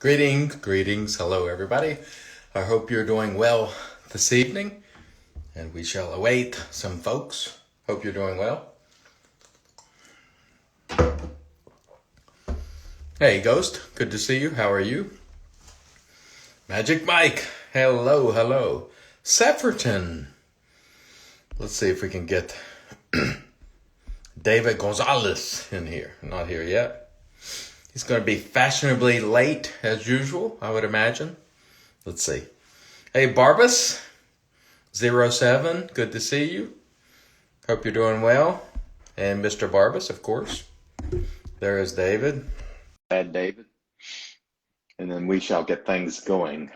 Greetings. Hello, everybody. I hope you're doing well this evening, and we shall await some folks. Hope you're doing well. Hey, Ghost. Good to see you. How are you? Magic Mike. Hello. Sepherton. Let's see if we can get David Gonzalez in here. Not here yet. He's going to be fashionably late as usual, I would imagine. Let's see. Hey, Barbas07, good to see you. Hope you're doing well. And Mr. Barbas, of course. There is David. Add David. And then we shall get things going.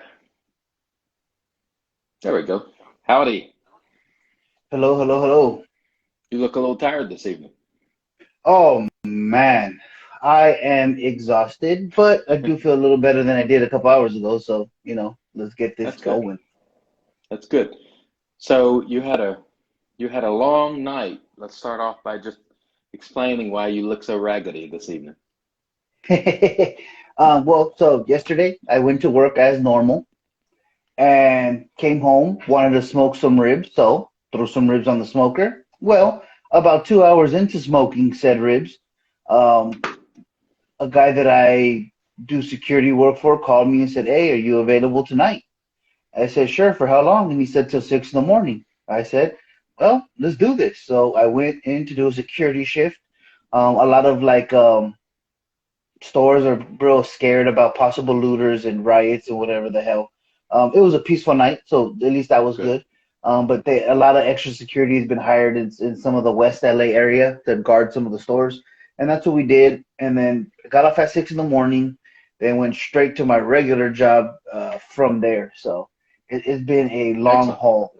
There we go. Howdy. Hello. You look a little tired this evening. Oh, man. I am exhausted, but I do feel a little better than I did a couple hours ago. So, let's get this going. That's good. So you had a long night. Let's start off by just explaining why you look so raggedy this evening. So yesterday I went to work as normal and came home, wanted to smoke some ribs, so threw some ribs on the smoker. Well, about 2 hours into smoking said ribs, a guy that I do security work for called me and said, "Hey, are you available tonight?" I said, "Sure, for how long?" And he said, "Till 6 in the morning." I said, "Well, let's do this." So I went in to do a security shift. A lot of stores are real scared about possible looters and riots and whatever the hell. It was a peaceful night, so at least that was good. But a lot of extra security has been hired in some of the West LA area to guard some of the stores. And that's what we did. And then I got off at 6 in the morning, then went straight to my regular job from there. So it's been a long haul.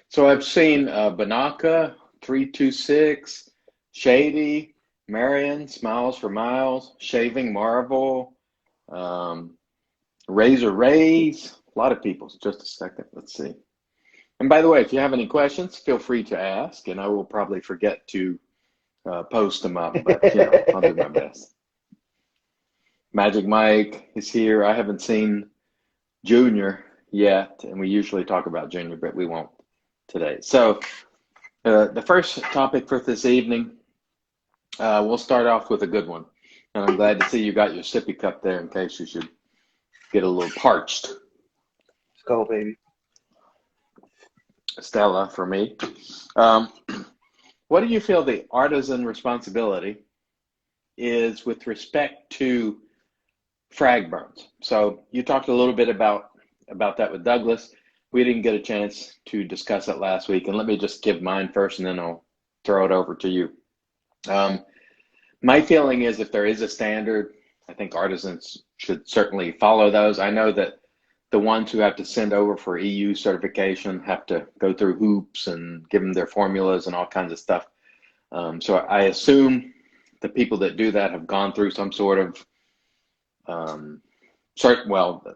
So I've seen Banaka, 326, Shady, Marion, Smiles for Miles, Shaving Marvel, Razor Rays, a lot of people. Just a second. Let's see. And by the way, if you have any questions, feel free to ask, and I will probably forget to post them up, but I'll do my best. Magic Mike is here. I haven't seen Junior yet, and we usually talk about Junior, but we won't today. So the first topic for this evening, we'll start off with a good one. And I'm glad to see you got your sippy cup there in case you should get a little parched. Let's go, baby. Stella, for me. What do you feel the artisan responsibility is with respect to frag burns? So you talked a little bit about that with Douglas. We didn't get a chance to discuss it last week, and let me just give mine first, and then I'll throw it over to you. My feeling is if there is a standard, I think artisans should certainly follow those. I know that the ones who have to send over for EU certification have to go through hoops and give them their formulas and all kinds of stuff. So I assume the people that do that have gone through some sort of,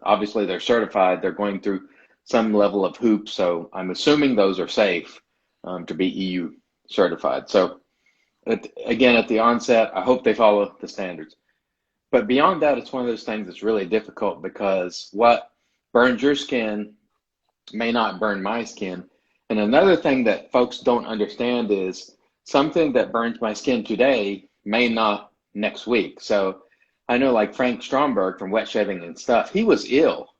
obviously they're certified, they're going through some level of hoops. So I'm assuming those are safe to be EU certified. So again, at the onset, I hope they follow the standards. But beyond that, it's one of those things that's really difficult because what burns your skin may not burn my skin. And another thing that folks don't understand is something that burns my skin today may not next week. So I know like Frank Stromberg from Wet Shaving and Stuff, he was ill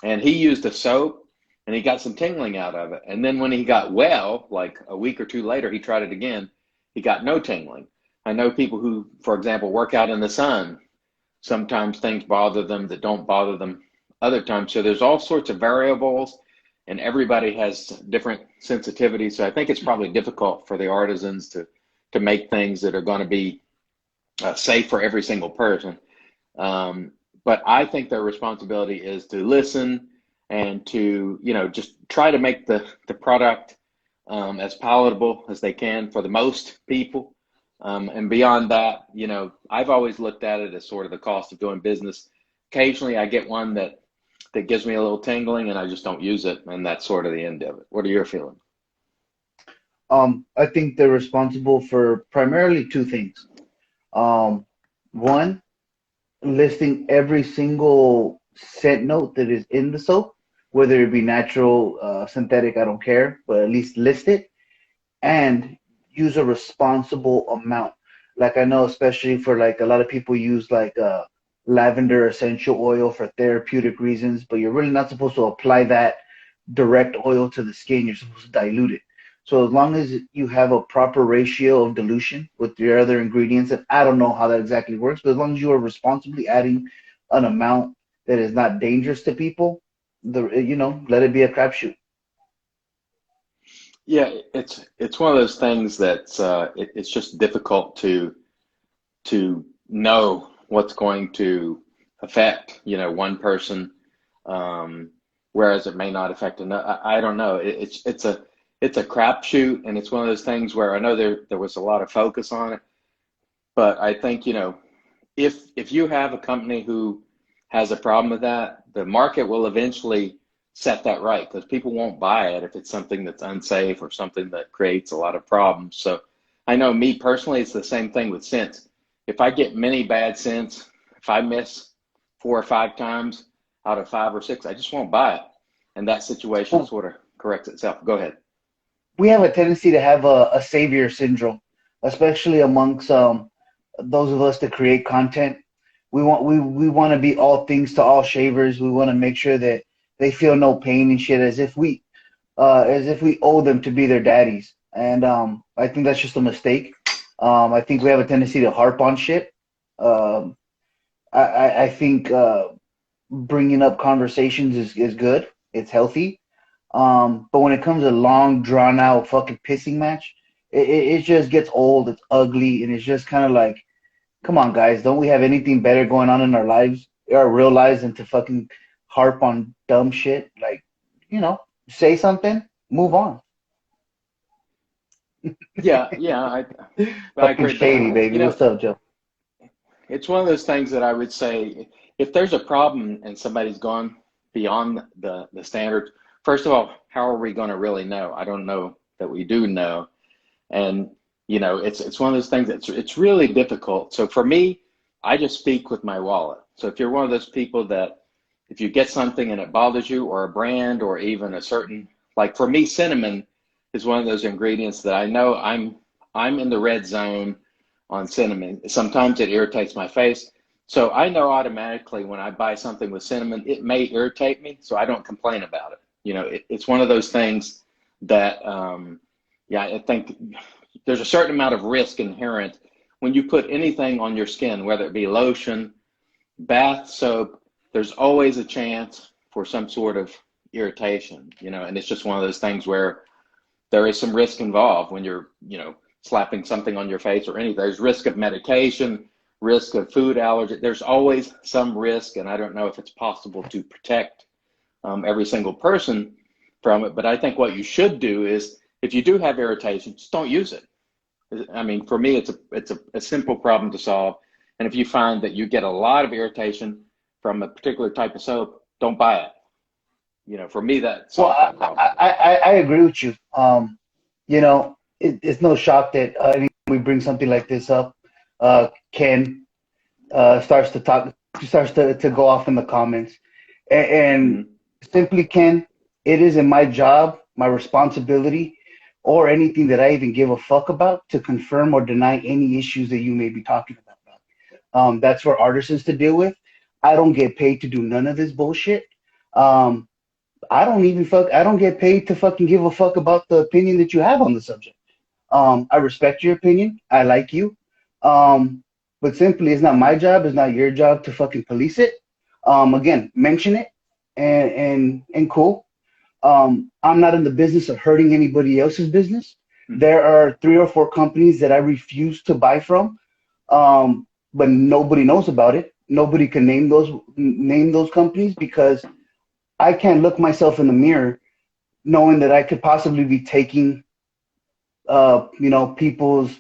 and he used a soap and he got some tingling out of it. And then when he got well, like a week or two later, he tried it again. He got no tingling. I know people who, for example, work out in the sun. Sometimes things bother them that don't bother them other times. So there's all sorts of variables and everybody has different sensitivities. So I think it's probably difficult for the artisans to make things that are going to be safe for every single person. But I think their responsibility is to listen and to, just try to make the product as palatable as they can for the most people. And beyond that, I've always looked at it as sort of the cost of doing business. Occasionally I get one that gives me a little tingling and I just don't use it. And that's sort of the end of it. What are your feelings? I think they're responsible for primarily two things. One, listing every single scent note that is in the soap, whether it be natural, synthetic, I don't care, but at least list it and use a responsible amount. Like I know, especially for like a lot of people use like lavender essential oil for therapeutic reasons, but you're really not supposed to apply that direct oil to the skin. You're supposed to dilute it. So as long as you have a proper ratio of dilution with your other ingredients, and I don't know how that exactly works, but as long as you are responsibly adding an amount that is not dangerous to people, let it be a crapshoot. Yeah, it's one of those things that's it's just difficult to know what's going to affect, one person, whereas it may not affect another. I don't know. It's a crapshoot, and it's one of those things where I know there was a lot of focus on it, but I think, if you have a company who has a problem with that, the market will eventually set that right, because people won't buy it if it's something that's unsafe or something that creates a lot of problems. So I know me personally, it's the same thing with scents. If I get many bad scents, if I miss 4 or 5 times out of 5 or 6, I just won't buy it. And that situation Well, sort of corrects itself. Go ahead. we have a tendency to have a savior syndrome, especially amongst those of us that create content. We want to be all things to all shavers. We want to make sure that they feel no pain and shit, as if we owe them to be their daddies. And I think that's just a mistake. I think we have a tendency to harp on shit. Um, I think bringing up conversations is good. It's healthy. But when it comes to long, drawn out fucking pissing match, it just gets old. It's ugly, and it's just kind of like, come on, guys, don't we have anything better going on in our lives, our real lives, than to fucking harp on dumb shit? Like, say something, move on. Yeah, yeah, I Fucking agree. But shady, baby. What's up, Joe? it's one of those things that I would say, if there's a problem and somebody's gone beyond the standards, first of all, how are we going to really know? I don't know that we do know. And it's one of those things that's it's really difficult. So for me, I just speak with my wallet. So if you're one of those people that if you get something and it bothers you, or a brand, or even a certain, like for me, cinnamon is one of those ingredients that I know I'm in the red zone on cinnamon. Sometimes it irritates my face. So I know automatically when I buy something with cinnamon, it may irritate me, so I don't complain about it. It's one of those things that, yeah, I think there's a certain amount of risk inherent when you put anything on your skin, whether it be lotion, bath soap. There's always a chance for some sort of irritation, and it's just one of those things where there is some risk involved when you're, slapping something on your face or anything. There's risk of medication, risk of food allergy. There's always some risk, and I don't know if it's possible to protect every single person from it. But I think what you should do is, if you do have irritation, just don't use it. I mean, for me, it's a simple problem to solve. And if you find that you get a lot of irritation from a particular type of soap, don't buy it. For me, that Well, solves that problem. I agree with you. It's no shock that anytime we bring something like this up, Ken starts to go off in the comments. And Mhm. simply, Ken, it isn't my job, my responsibility, or anything that I even give a fuck about to confirm or deny any issues that you may be talking about. That's for artisans to deal with. I don't get paid to do none of this bullshit. Um, I don't get paid to fucking give a fuck about the opinion that you have on the subject. I respect your opinion. I like you. Um, but simply, it's not my job. It's not your job to fucking police it. Again, mention it and cool. I'm not in the business of hurting anybody else's business. Mhm. There are 3 or 4 companies that I refuse to buy from, but nobody knows about it. Nobody can name those companies because I can't look myself in the mirror knowing that I could possibly be taking people's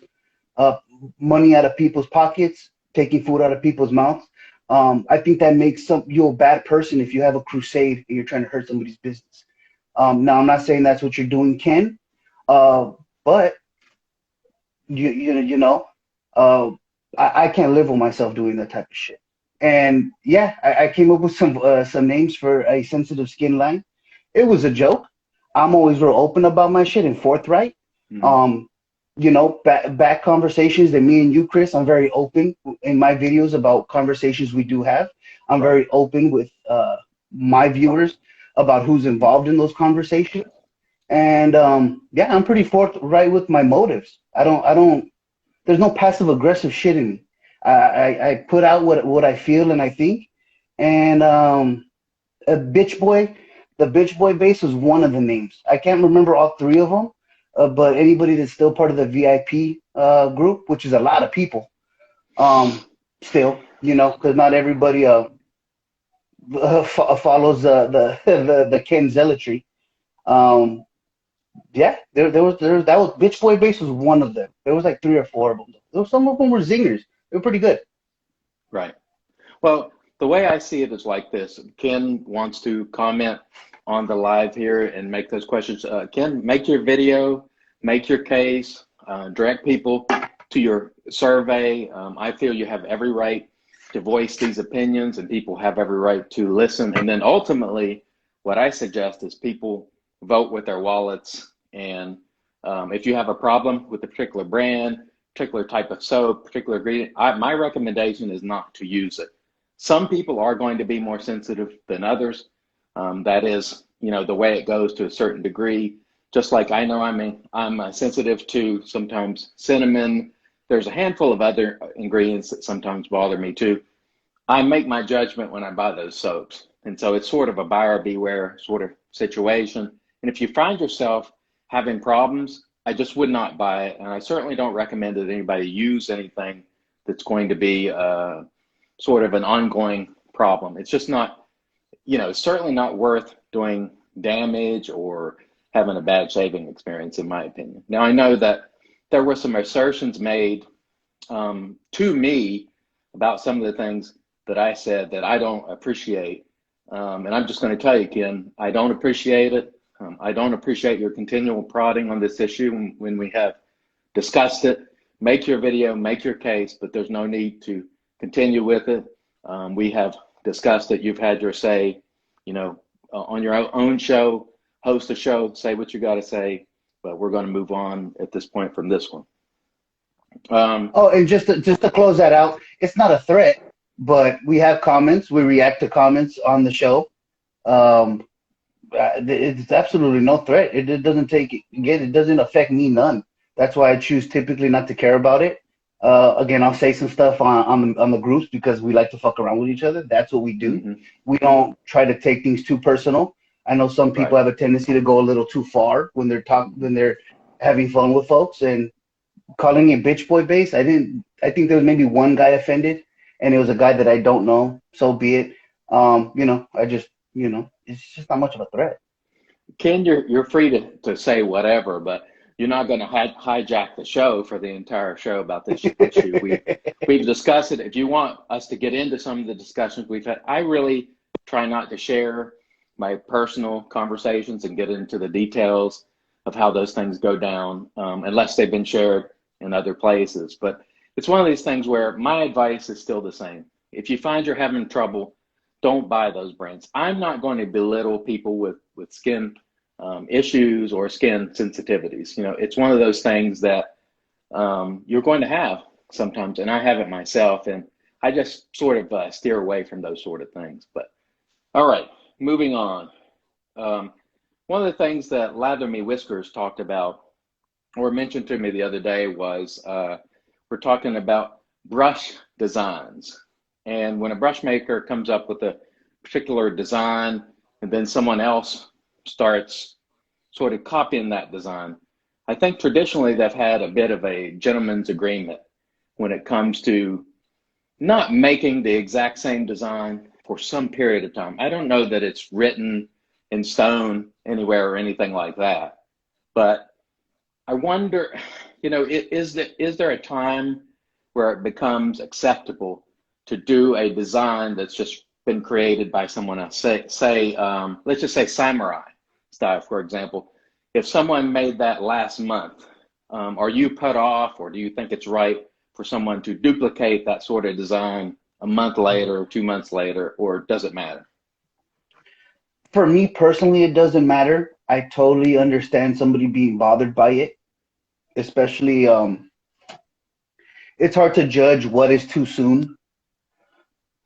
uh, money out of people's pockets, taking food out of people's mouths. I think that makes you a bad person if you have a crusade and you're trying to hurt somebody's business. Now, I'm not saying that's what you're doing, Ken, but you know, uh, I can't live with myself doing that type of shit. And yeah, I came up with some names for a sensitive skin line. It was a joke. I'm always real open about my shit and forthright. Mhm. Um, back conversations that me and you, Chris, I'm very open in my videos about conversations we do have. I'm Right. very open with my viewers about who's involved in those conversations. And yeah, I'm pretty forthright with my motives. I don't, there's no passive aggressive shit in me. I put out what I feel and I think. And a bitch boy, the bitch boy base was one of the names. I can't remember all three of them, but anybody that's still part of the VIP group, which is a lot of people, still, because not everybody follows the Ken zealotry. Um, yeah, that was bitch boy base was one of them. There was like three or four of them. Some of them were zingers. They were pretty good. Right. Well, the way I see it is like this. Ken wants to comment on the live here and make those questions. Ken, make your video, make your case, direct people to your survey. I feel you have every right to voice these opinions, and people have every right to listen. And then ultimately, what I suggest is people vote with their wallets. And if you have a problem with a particular brand, particular type of soap, particular ingredient, my recommendation is not to use it. Some people are going to be more sensitive than others. That is, the way it goes to a certain degree. Just like I know I'm sensitive to sometimes cinnamon. There's a handful of other ingredients that sometimes bother me too. I make my judgment when I buy those soaps. And so it's sort of a buyer beware sort of situation. And if you find yourself having problems, I just would not buy it. And I certainly don't recommend that anybody use anything that's going to be sort of an ongoing problem. It's just not, certainly not worth doing damage or having a bad shaving experience, in my opinion. Now, I know that there were some assertions made to me about some of the things that I said that I don't appreciate. And I'm just going to tell you, Ken, I don't appreciate it. I don't appreciate your continual prodding on this issue when we have discussed it. Make your video, make your case, but there's no need to continue with it. We have discussed it. You've had your say, on your own show, host a show, say what you got to say, but we're going to move on at this point from this one. Oh, and just to close that out, it's not a threat, but we have comments. We react to comments on the show. Um, it's absolutely no threat. It doesn't it doesn't affect me none. That's why I choose typically not to care about it. Again, I'll say some stuff on the groups because we like to fuck around with each other. That's what we do. Mm-hmm. We don't try to take things too personal. I know some people Right. have a tendency to go a little too far when they're having fun with folks, and calling it bitch boy base. I think there was maybe one guy offended, and it was a guy that I don't know. So be it. It's just not much of a threat. Ken, you're free to say whatever, but you're not going to hijack the show for the entire show about this issue. We've discussed it. If you want us to get into some of the discussions we've had, I really try not to share my personal conversations and get into the details of how those things go down, unless they've been shared in other places. But it's one of these things where my advice is still the same. If you find you're having trouble, don't buy those brands. I'm not going to belittle people with skin issues or skin sensitivities. It's one of those things that you're going to have sometimes, and I have it myself, and I just sort of steer away from those sort of things. But all right, moving on. One of the things that Lather Me Whiskers talked about or mentioned to me the other day was we're talking about brush designs. And when a brush maker comes up with a particular design and then someone else starts sort of copying that design, I think traditionally they've had a bit of a gentleman's agreement when it comes to not making the exact same design for some period of time. I don't know that it's written in stone anywhere or anything like that, but I wonder, is there a time where it becomes acceptable to do a design that's just been created by someone else? Say, let's just say samurai style, for example. If someone made that last month, are you put off, or do you think it's right for someone to duplicate that sort of design a month later, 2 months later, or does it matter? For me personally, it doesn't matter. I totally understand somebody being bothered by it, especially it's hard to judge what is too soon.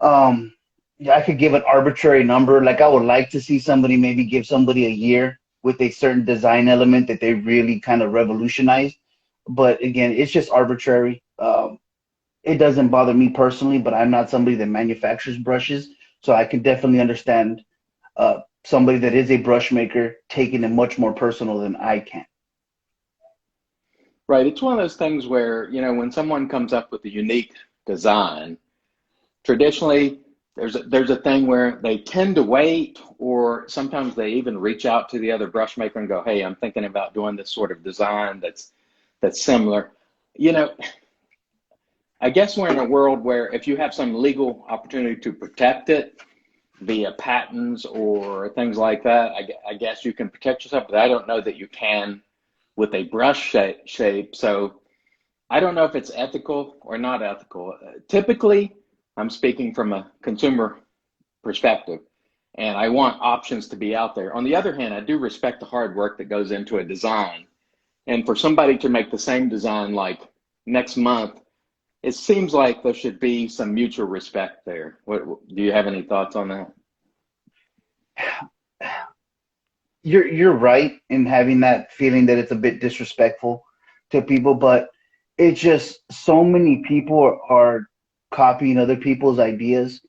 Yeah, I could give an arbitrary number. Like I would like to see somebody maybe give somebody a year with a certain design element that they really kind of revolutionized. But again, it's just arbitrary. It doesn't bother me personally, but I'm not somebody that manufactures brushes, so I can definitely understand somebody that is a brush maker taking it much more personal than I can. Right. It's one of those things where, when someone comes up with a unique design, traditionally there's a thing where they tend to wait, or sometimes they even reach out to the other brush maker and go, hey, I'm thinking about doing this sort of design that's similar. I guess we're in a world where if you have some legal opportunity to protect it via patents or things like that, I guess you can protect yourself, but I don't know that you can with a brush shape. So I don't know if it's ethical or not ethical. Typically, I'm speaking from a consumer perspective, and I want options to be out there. On the other hand, I do respect the hard work that goes into a design. And for somebody to make the same design like next month, it seems like there should be some mutual respect there. Do you have any thoughts on that? You're right in having that feeling that it's a bit disrespectful to people, but it's just so many people are copying other people's ideas.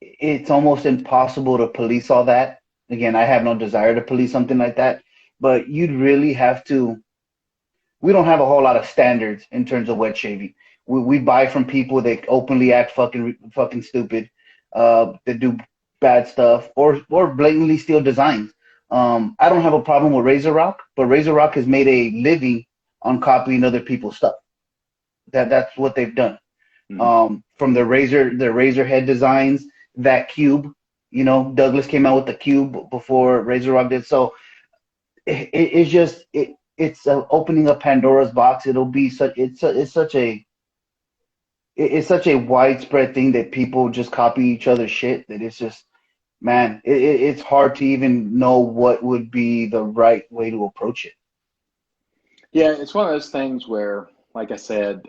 It's almost impossible to police all that. Again, I have no desire to police something like that, but you'd really have to. We don't have a whole lot of standards in terms of wet shaving. We buy from people that openly act fucking stupid, that do bad stuff or blatantly steal designs. I don't have a problem with Razor Rock, but Razor Rock has made a living on copying other people's stuff. That's what they've done. From the razor head designs, that cube, Douglas came out with the cube before Razor Rock did. So it's opening up Pandora's box. It'll be it's such a widespread thing that people just copy each other's shit that it's just, man, it's hard to even know what would be the right way to approach it. Yeah, it's one of those things where, like I said,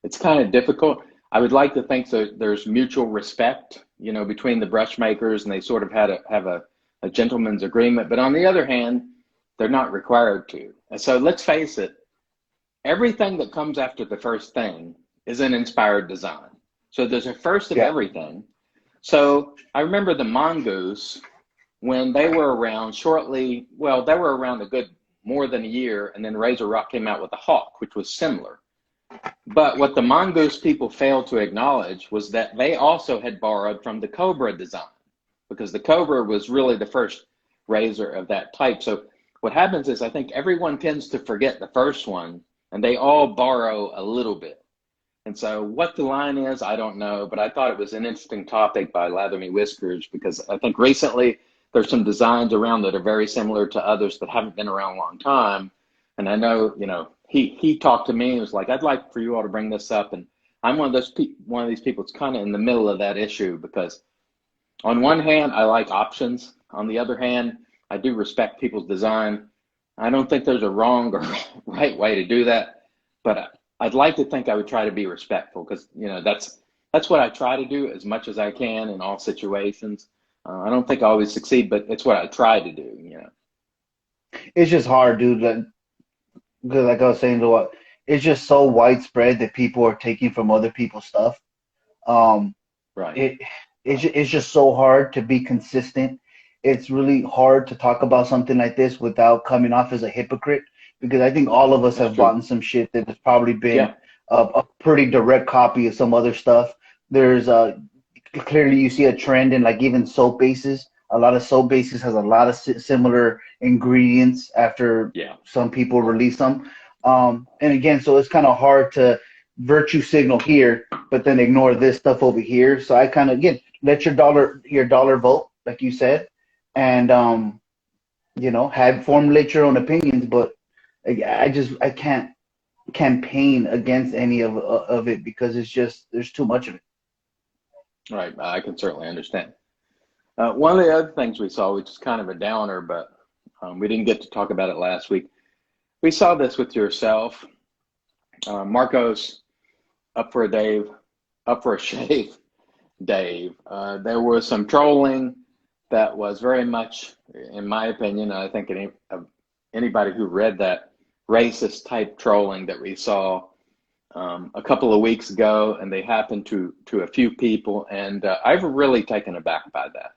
it's kind of difficult. I would like to think that there's mutual respect, between the brush makers, and they sort of have a gentleman's agreement. But on the other hand, they're not required to. And so let's face it, everything that comes after the first thing is an inspired design. So there's a first of everything. So I remember the Mongoose, when they were around they were around a good more than a year, and then Razor Rock came out with the Hawk, which was similar. But what the Mongoose people failed to acknowledge was that they also had borrowed from the Cobra design, because the Cobra was really the first razor of that type. So what happens is I think everyone tends to forget the first one, and they all borrow a little bit. And so what the line is, I don't know, but I thought it was an interesting topic by Lather Me Whiskers, because I think recently there's some designs around that are very similar to others that haven't been around a long time. And I know, he talked to me and was like, I'd like for you all to bring this up. And I'm one of these people that's kind of in the middle of that issue, because on one hand, I like options. On the other hand, I do respect people's design. I don't think there's a wrong or right way to do that, but I'd like to think I would try to be respectful, because that's what I try to do as much as I can in all situations. I don't think I always succeed, but it's what I try to do. It's just hard, dude. Because like I was saying, it's just so widespread that people are taking from other people's stuff. Right. It's just so hard to be consistent. It's really hard to talk about something like this without coming off as a hypocrite, because I think all of us have bought some shit that has probably been a pretty direct copy of some other stuff. There's clearly you see a trend in like even soap bases. A lot of soap bases has a lot of similar ingredients after some people release them. And again, so it's kind of hard to virtue signal here, but then ignore this stuff over here. So I kind of, again, let your dollar vote, like you said, and formulate your own opinions. But I can't campaign against any of it because it's just there's too much of it. Right. I can certainly understand. One of the other things we saw, which is kind of a downer, but we didn't get to talk about it last week. We saw this with yourself, Marcos, up for a shave, Dave. There was some trolling that was very much, in my opinion, I think anybody who read that, racist type trolling that we saw a couple of weeks ago, and they happened to a few people, and I've really taken aback by that.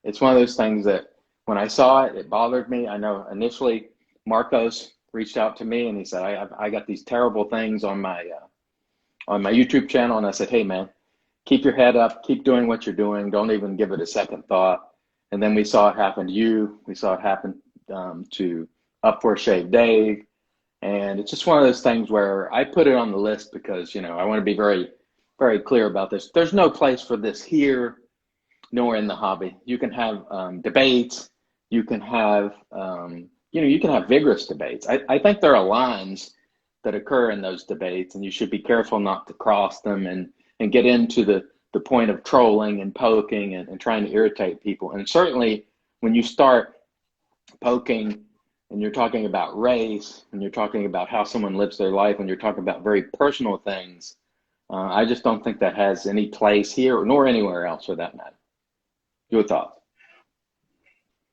It's one of those things that when I saw it, it bothered me. I know initially Marcos reached out to me and he said, I got these terrible things on my YouTube channel, and I said, hey man, keep your head up, keep doing what you're doing, don't even give it a second thought. And then we saw it happen to you, we saw it happen to Up for a Shave Dave, and it's just one of those things where I put it on the list because, I want to be very, very clear about this. There's no place for this here, nor in the hobby. You can have debates, you can have, you can have vigorous debates. I think there are lines that occur in those debates, and you should be careful not to cross them and get into the point of trolling and poking and trying to irritate people. And certainly when you start poking and you're talking about race and you're talking about how someone lives their life and you're talking about very personal things, I just don't think that has any place here nor anywhere else for that matter. Your thoughts?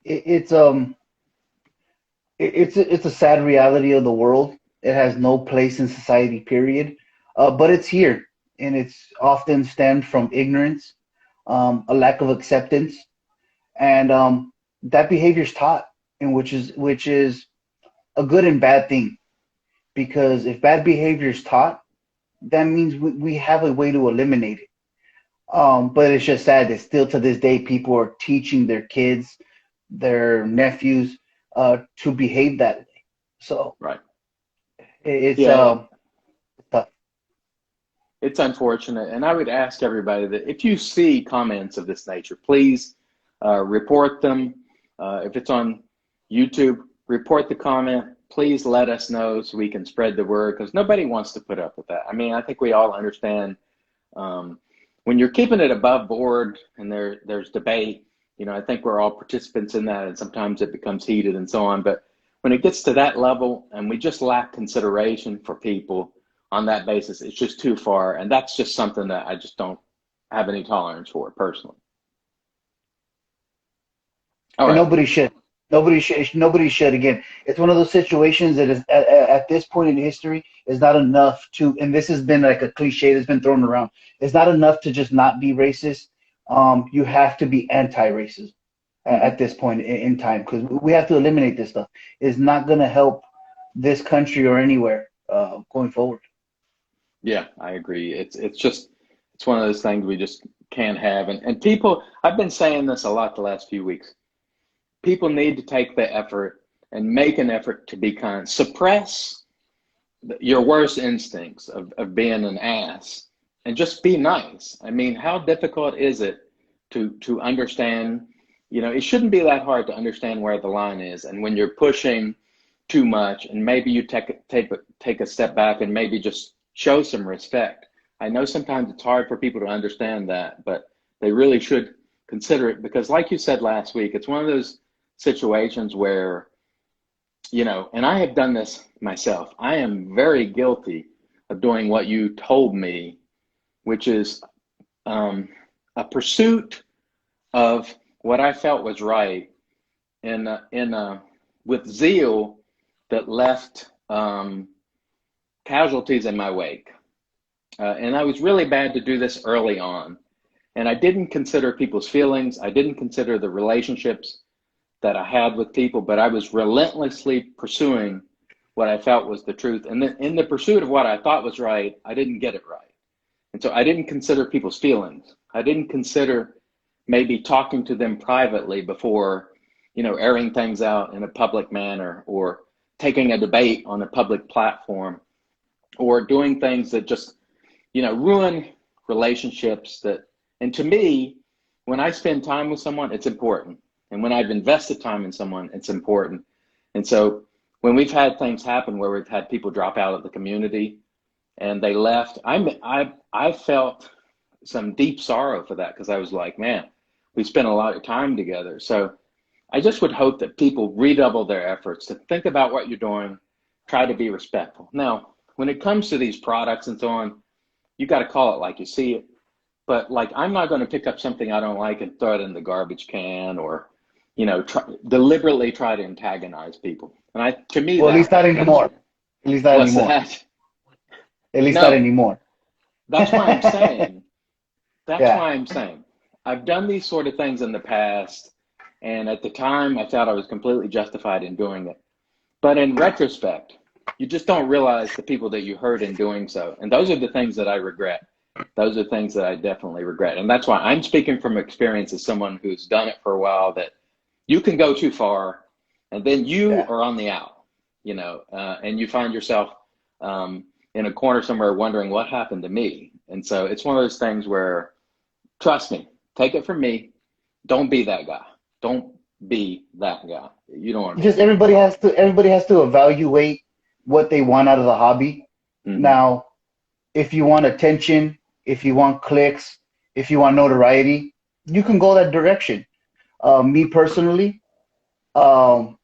It's a sad reality of the world. It has no place in society, period. But it's here, and it's often stemmed from ignorance, a lack of acceptance, and that behavior is taught, and which is a good and bad thing. Because if bad behavior is taught, that means we have a way to eliminate it. But it's just sad that still to this day, people are teaching their kids, their nephews, to behave that way. So right, it's tough. It's unfortunate, and I would ask everybody that if you see comments of this nature, please report them. If it's on YouTube, report the comment. Please let us know so we can spread the word, because nobody wants to put up with that. I mean, I think we all understand when you're keeping it above board and there's debate, I think we're all participants in that, and sometimes it becomes heated and so on. But when it gets to that level and we just lack consideration for people on that basis, it's just too far. And that's just something that I just don't have any tolerance for personally. All And right. nobody should. Nobody should. Again, it's one of those situations that is at this point in history is not enough to, and this has been like a cliche that's been thrown around. It's not enough to just not be racist. You have to be anti-racist at this point in time, because we have to eliminate this stuff. It's not going to help this country or anywhere going forward. Yeah, I agree. It's one of those things we just can't have. And people, I've been saying this a lot the last few weeks. People need to take the effort and make an effort to be kind. Suppress your worst instincts of being an ass and just be nice. I mean, how difficult is it to understand? It shouldn't be that hard to understand where the line is. And when you're pushing too much, and maybe you take a step back and maybe just show some respect. I know sometimes it's hard for people to understand that, but they really should consider it, because like you said last week, it's one of those situations where, and I have done this myself. I am very guilty of doing what you told me, which is a pursuit of what I felt was right with zeal that left casualties in my wake. And I was really bad to do this early on. And I didn't consider people's feelings. I didn't consider the relationships that I had with people, but I was relentlessly pursuing what I felt was the truth. And then in the pursuit of what I thought was right, I didn't get it right. And so I didn't consider people's feelings. I didn't consider maybe talking to them privately before, airing things out in a public manner, or taking a debate on a public platform, or doing things that just, ruin relationships and to me, when I spend time with someone, it's important. And when I've invested time in someone, it's important. And so when we've had things happen where we've had people drop out of the community and they left, I felt some deep sorrow for that because I was like, man, we spent a lot of time together. So I just would hope that people redouble their efforts to think about what you're doing, try to be respectful. Now, when it comes to these products and so on, you got to call it like you see it. But like, I'm not going to pick up something I don't like and throw it in the garbage can, or, deliberately try to antagonize people. And to me, Well, at least not anymore. At least not what's anymore. that? At least not No, anymore. that's why I'm saying, Yeah. I've done these sort of things in the past. And at the time, I thought I was completely justified in doing it. But in retrospect, you just don't realize the people that you hurt in doing so. And those are the things that I regret. Those are things that I definitely regret. And that's why I'm speaking from experience as someone who's done it for a while, that you can go too far and then you Yeah. are on the out, and you find yourself in a corner somewhere wondering what happened to me. And so it's one of those things where, trust me, take it from me, don't be that guy. Don't be that guy. You don't want to be Just that everybody has to evaluate what they want out of the hobby. guy. Now, if you want attention, if you want clicks, if you want notoriety, you can go that direction. Me personally, um,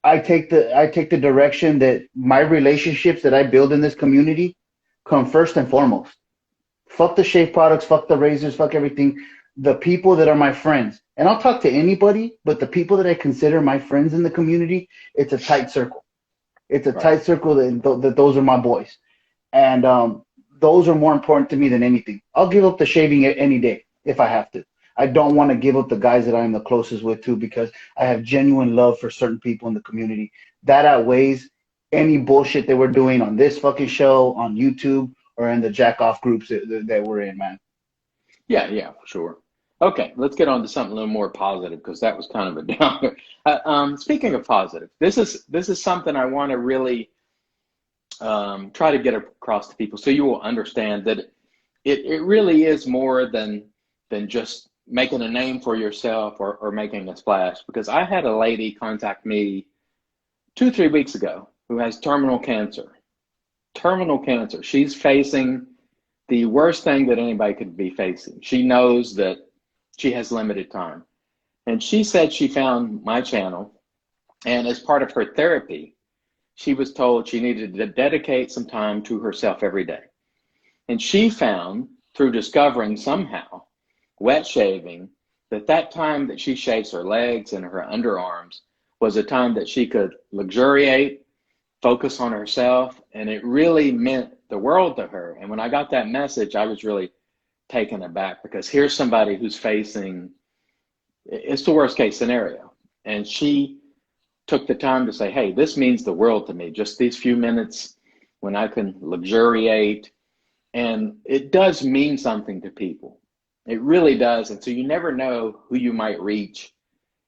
I take the direction that my relationships that I build in this community come first and foremost. Fuck the shave products, fuck the razors, fuck everything. The people that are my friends, and I'll talk to anybody, but the people that I consider my friends in the community, it's a tight circle. It's a Right. tight circle that those are my boys, and those are more important to me than anything. I'll give up the shaving any day if I have to. I don't want to give up the guys that I'm the closest with too, because I have genuine love for certain people in the community. That outweighs any bullshit that we're doing on this fucking show, on YouTube, or in the jack off groups that we're in, man. Yeah, for sure. Okay, let's get on to something a little more positive because that was kind of a downer. Speaking of positive, this is something I want to really try to get across to people so you will understand that it really is more than just making a name for yourself or making a splash. Because I had a lady contact me 2, 3 weeks ago who has terminal cancer. Terminal cancer. She's facing the worst thing that anybody could be facing. She knows that she has limited time. And she said she found my channel, and as part of her therapy, she was told she needed to dedicate some time to herself every day. And she found, through discovering somehow, wet shaving, that time that she shaves her legs and her underarms was a time that she could luxuriate, focus on herself, and it really meant the world to her. And when I got that message, I was really taken aback, because here's somebody who's facing, it's the worst case scenario. And she took the time to say, hey, this means the world to me, just these few minutes when I can luxuriate. And it does mean something to people. It really does. And so you never know who you might reach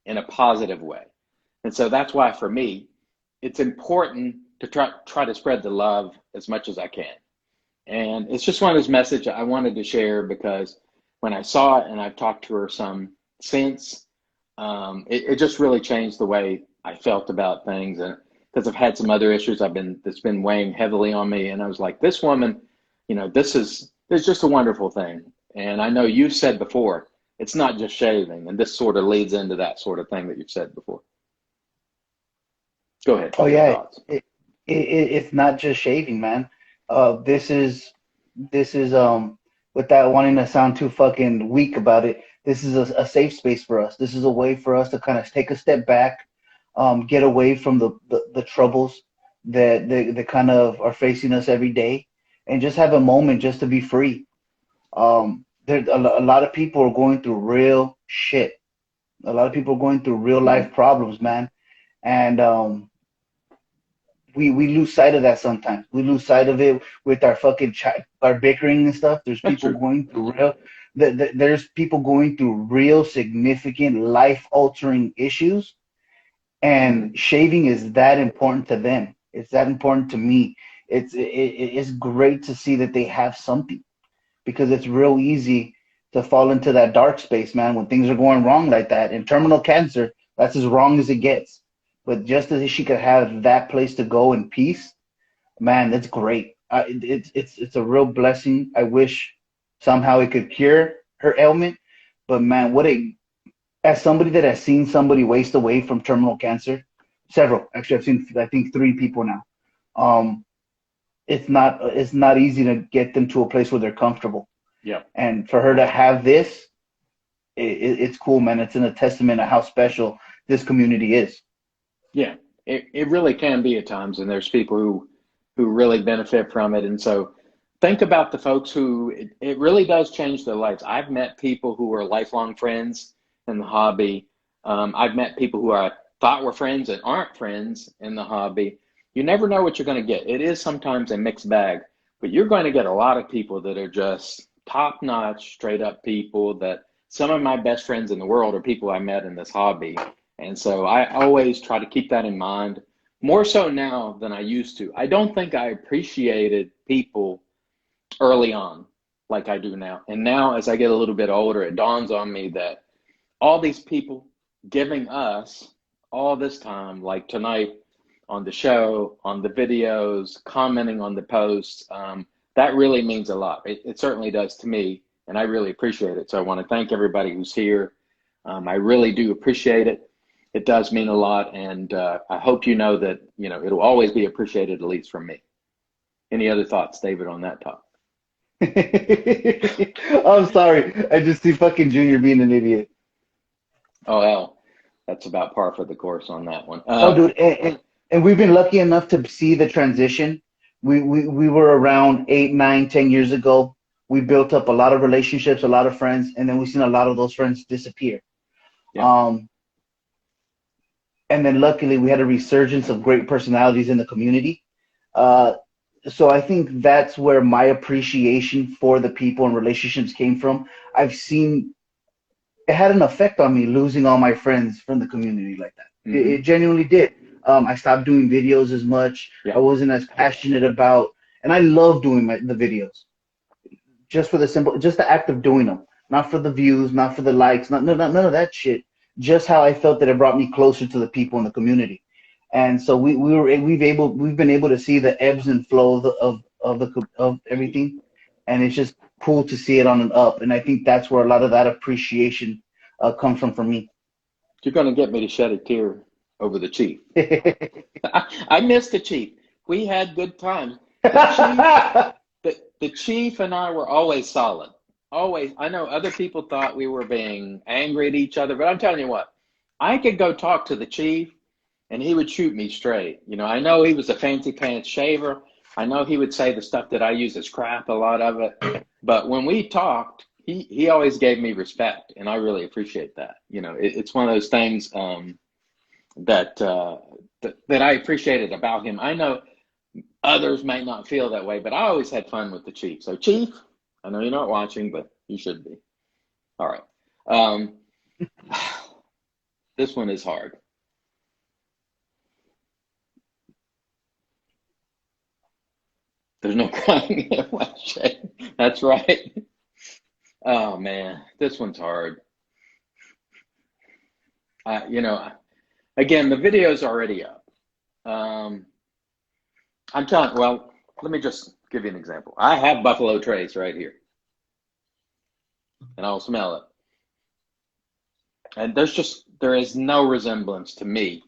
in a positive way. And so that's why, for me, it's important to try to spread the love as much as I can. And it's just one of those messages I wanted to share, because when I saw it, and I've talked to her some since, it just really changed the way I felt about things. And because I've had some other issues that's been weighing heavily on me, and I was like, this woman, this is just a wonderful thing. And I know you've said before, it's not just shaving, and this sort of leads into that sort of thing that you've said before. Go ahead, Oh your yeah, thoughts. it's not just shaving, man. This is without wanting to sound too fucking weak about it. This is a safe space for us. This is a way for us to kind of take a step back, get away from the troubles that kind of are facing us every day, and just have a moment just to be free. There a lot of people are going through real shit. A lot of people are going through real Mhm. life problems, man, and we lose sight of that sometimes. We lose sight of it with our fucking our bickering and stuff. There's That's people true. going through there's people going through real significant life altering issues, Hmm. and shaving is that important to them. It's that important to me. It's great to see that they have something, because it's real easy to fall into that dark space, man, when things are going wrong like that. And terminal cancer, that's as wrong as it gets. but just as she could have that place to go in peace, man, that's great. It's a real blessing. I wish somehow it could cure her ailment, but man, what a as somebody that has seen somebody waste away from terminal cancer, several actually, I've seen I think 3 people now. Um, it's not easy to get them to a place where they're comfortable, Yeah. and for her to have this, it's cool, man. It's a testament of how special this community is. Yeah, it really can be at times, and there's people who really benefit from it. And so think about the folks who it really does change their lives. I've met people who are lifelong friends in the hobby. I've met people who I thought were friends and aren't friends in the hobby. You never know what you're going to get. It is sometimes a mixed bag, but you're going to get a lot of people that are just top notch, straight up people that some of my best friends in the world are people I met in this hobby. And so I always try to keep that in mind, more so now than I used to. I don't think I appreciated people early on like I do now. And now, as I get a little bit older, it dawns on me that all these people giving us all this time, like tonight on the show, on the videos, commenting on the posts, that really means a lot. It certainly does to me, and I really appreciate it. So I want to thank everybody who's here. I really do appreciate it. It does mean a lot, and I hope you know that it'll always be appreciated, at least from me. Any other thoughts, David, on that topic? I'm sorry. I just see fucking Junior being an idiot. Oh, hell, that's about par for the course on that one. Oh, dude, and we've been lucky enough to see the transition. We were around 8, 9, 10 years ago. We built up a lot of relationships, a lot of friends, and then we've seen a lot of those friends disappear. Yeah. And then luckily we had a resurgence of great personalities in the community. So I think that's where my appreciation for the people and relationships came from. I've seen it had an effect on me losing all my friends from the community like that. It genuinely did. I stopped doing videos as much. Yeah. I wasn't as passionate about, and I love doing the videos just for just the act of doing them, not for the views, not for the likes, none of that shit. Just how I felt that it brought me closer to the people in the community, and so we've been able to see the ebbs and flows of everything, and it's just cool to see it on an up. And I think that's where a lot of that appreciation comes from for me. You're going to get me to shed a tear over the Chief. I miss the Chief. We had good times. The Chief and I were always solid. Always. I know other people thought we were being angry at each other, but I'm telling you what, I could go talk to the Chief and he would shoot me straight. I know he was a fancy pants shaver. I know he would say the stuff that I use is crap, a lot of it. But when we talked, he always gave me respect, and I really appreciate that. It's one of those things that I appreciated about him. I know others might not feel that way, but I always had fun with the Chief. So, Chief, I know you're not watching, but you should be. All right. This one is hard. There's no crying in my shade. That's right. Oh, man, this one's hard. Again, the video's already up. Well, let me just give you an example. I have Buffalo Trace right here, and I'll smell it. And there is no resemblance to me,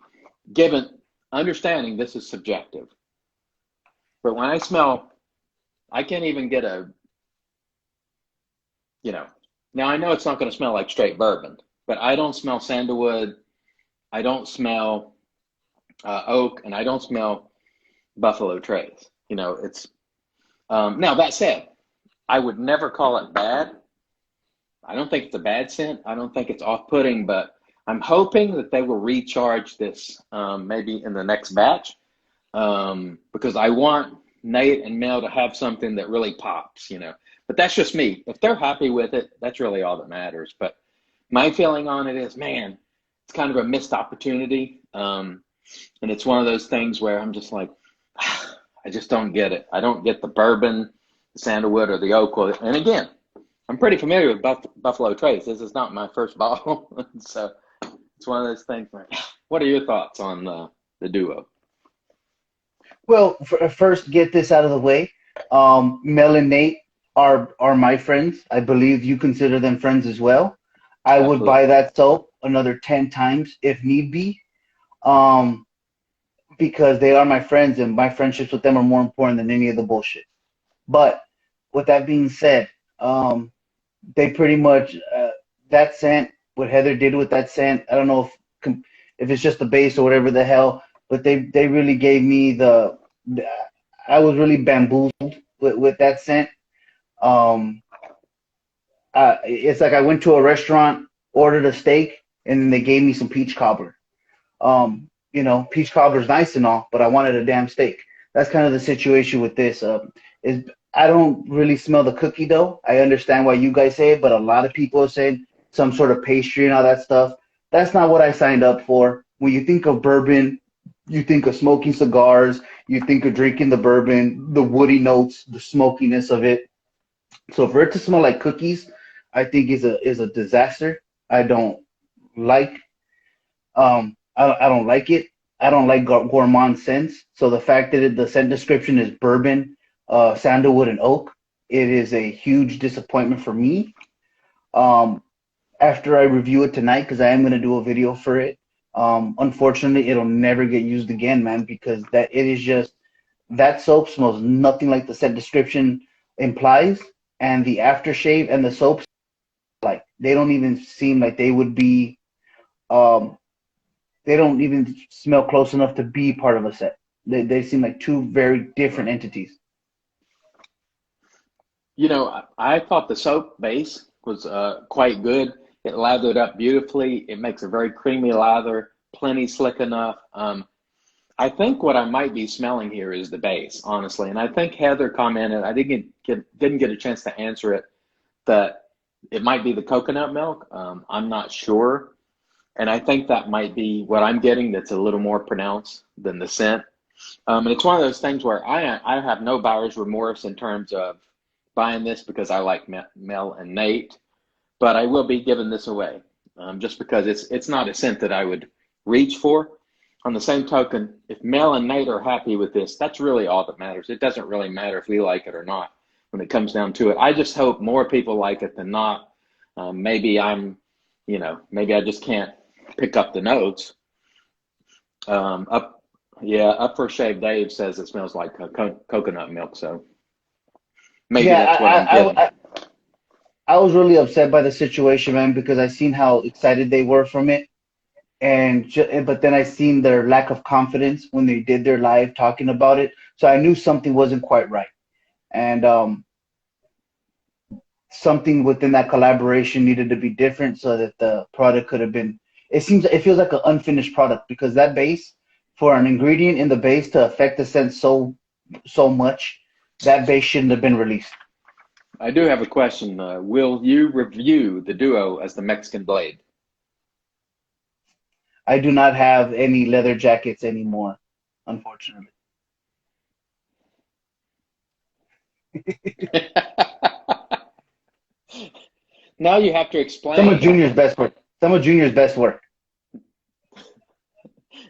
understanding this is subjective. But when I smell, I can't even get now I know it's not going to smell like straight bourbon, but I don't smell sandalwood, I don't smell oak, and I don't smell Buffalo Trace. It's now that said, I would never call it bad. I don't think it's a bad scent. I don't think it's off-putting, but I'm hoping that they will recharge this maybe in the next batch because I want Nate and Mel to have something that really pops, But that's just me. If they're happy with it, that's really all that matters. But my feeling on it is, man, it's kind of a missed opportunity. And it's one of those things where I'm just like, I just don't get it. I don't get the bourbon, the sandalwood, or the oak. And again, I'm pretty familiar with Buffalo Trace. This is not my first bottle. So it's one of those things where What are your thoughts on the duo? Well, first, get this out of the way. Mel and Nate are my friends. I believe you consider them friends as well. I would buy Absolutely. that soap another 10 times if need be, um, because they are my friends and my friendships with them are more important than any of the bullshit. But with that being said, they pretty much that scent, what Heather did with that scent. I don't know if it's just the base or whatever the hell, but they really gave me the I was really bamboozled with that scent. Um, it's like I went to a restaurant, ordered a steak, and then they gave me some peach cobbler. Peach cobbler's nice and all, but I wanted a damn steak. That's kind of the situation with this. Is I don't really smell the cookie dough. I understand why you guys say it, but a lot of people are saying some sort of pastry and all that stuff. That's not what I signed up for. When you think of bourbon, you think of smoking cigars, you think of drinking the bourbon, the woody notes, the smokiness of it. So for it to smell like cookies, I think is a disaster. I don't like I don't like it. I don't like gourmand scents. So the fact that the scent description is bourbon, sandalwood, and oak, it is a huge disappointment for me. Um, After I review it tonight, because I am going to do a video for it. Unfortunately, it'll never get used again, man, because that it is just that soap smells nothing like the scent description implies, and the aftershave and the soaps, like they don't even seem like they would be. Um, they don't even smell close enough to be part of a set. They seem like two very different entities. You know, I thought the soap base was quite good. It lathered up beautifully. It makes a very creamy lather, plenty slick enough. I think what I might be smelling here is the base, honestly. And I think Heather commented, I didn't get a chance to answer it, that it might be the coconut milk. I'm not sure. And I think that might be what I'm getting that's a little more pronounced than the scent. And it's one of those things where I have no buyer's remorse in terms of buying this because I like Mel and Nate, but I will be giving this away just because it's not a scent that I would reach for. On the same token, if Mel and Nate are happy with this, that's really all that matters. It doesn't really matter if we like it or not when it comes down to it. I just hope more people like it than not. Maybe maybe I just can't pick up the notes. Up, yeah, Up for Shave Dave says it smells like coconut milk, so maybe Yeah, that's what I'm getting. I was really upset by the situation, man, because I seen how excited they were from it, but then I seen their lack of confidence when they did their live talking about it, so I knew something wasn't quite right, and something within that collaboration needed to be different so that the product could have been. It feels like an unfinished product because that base, for an ingredient in the base to affect the scent so much, that base shouldn't have been released. I do have a question. Will you review the duo as the Mexican Blade? I do not have any leather jackets anymore, unfortunately. Now you have to Some of explain. Junior's best work. Some of Junior's best work.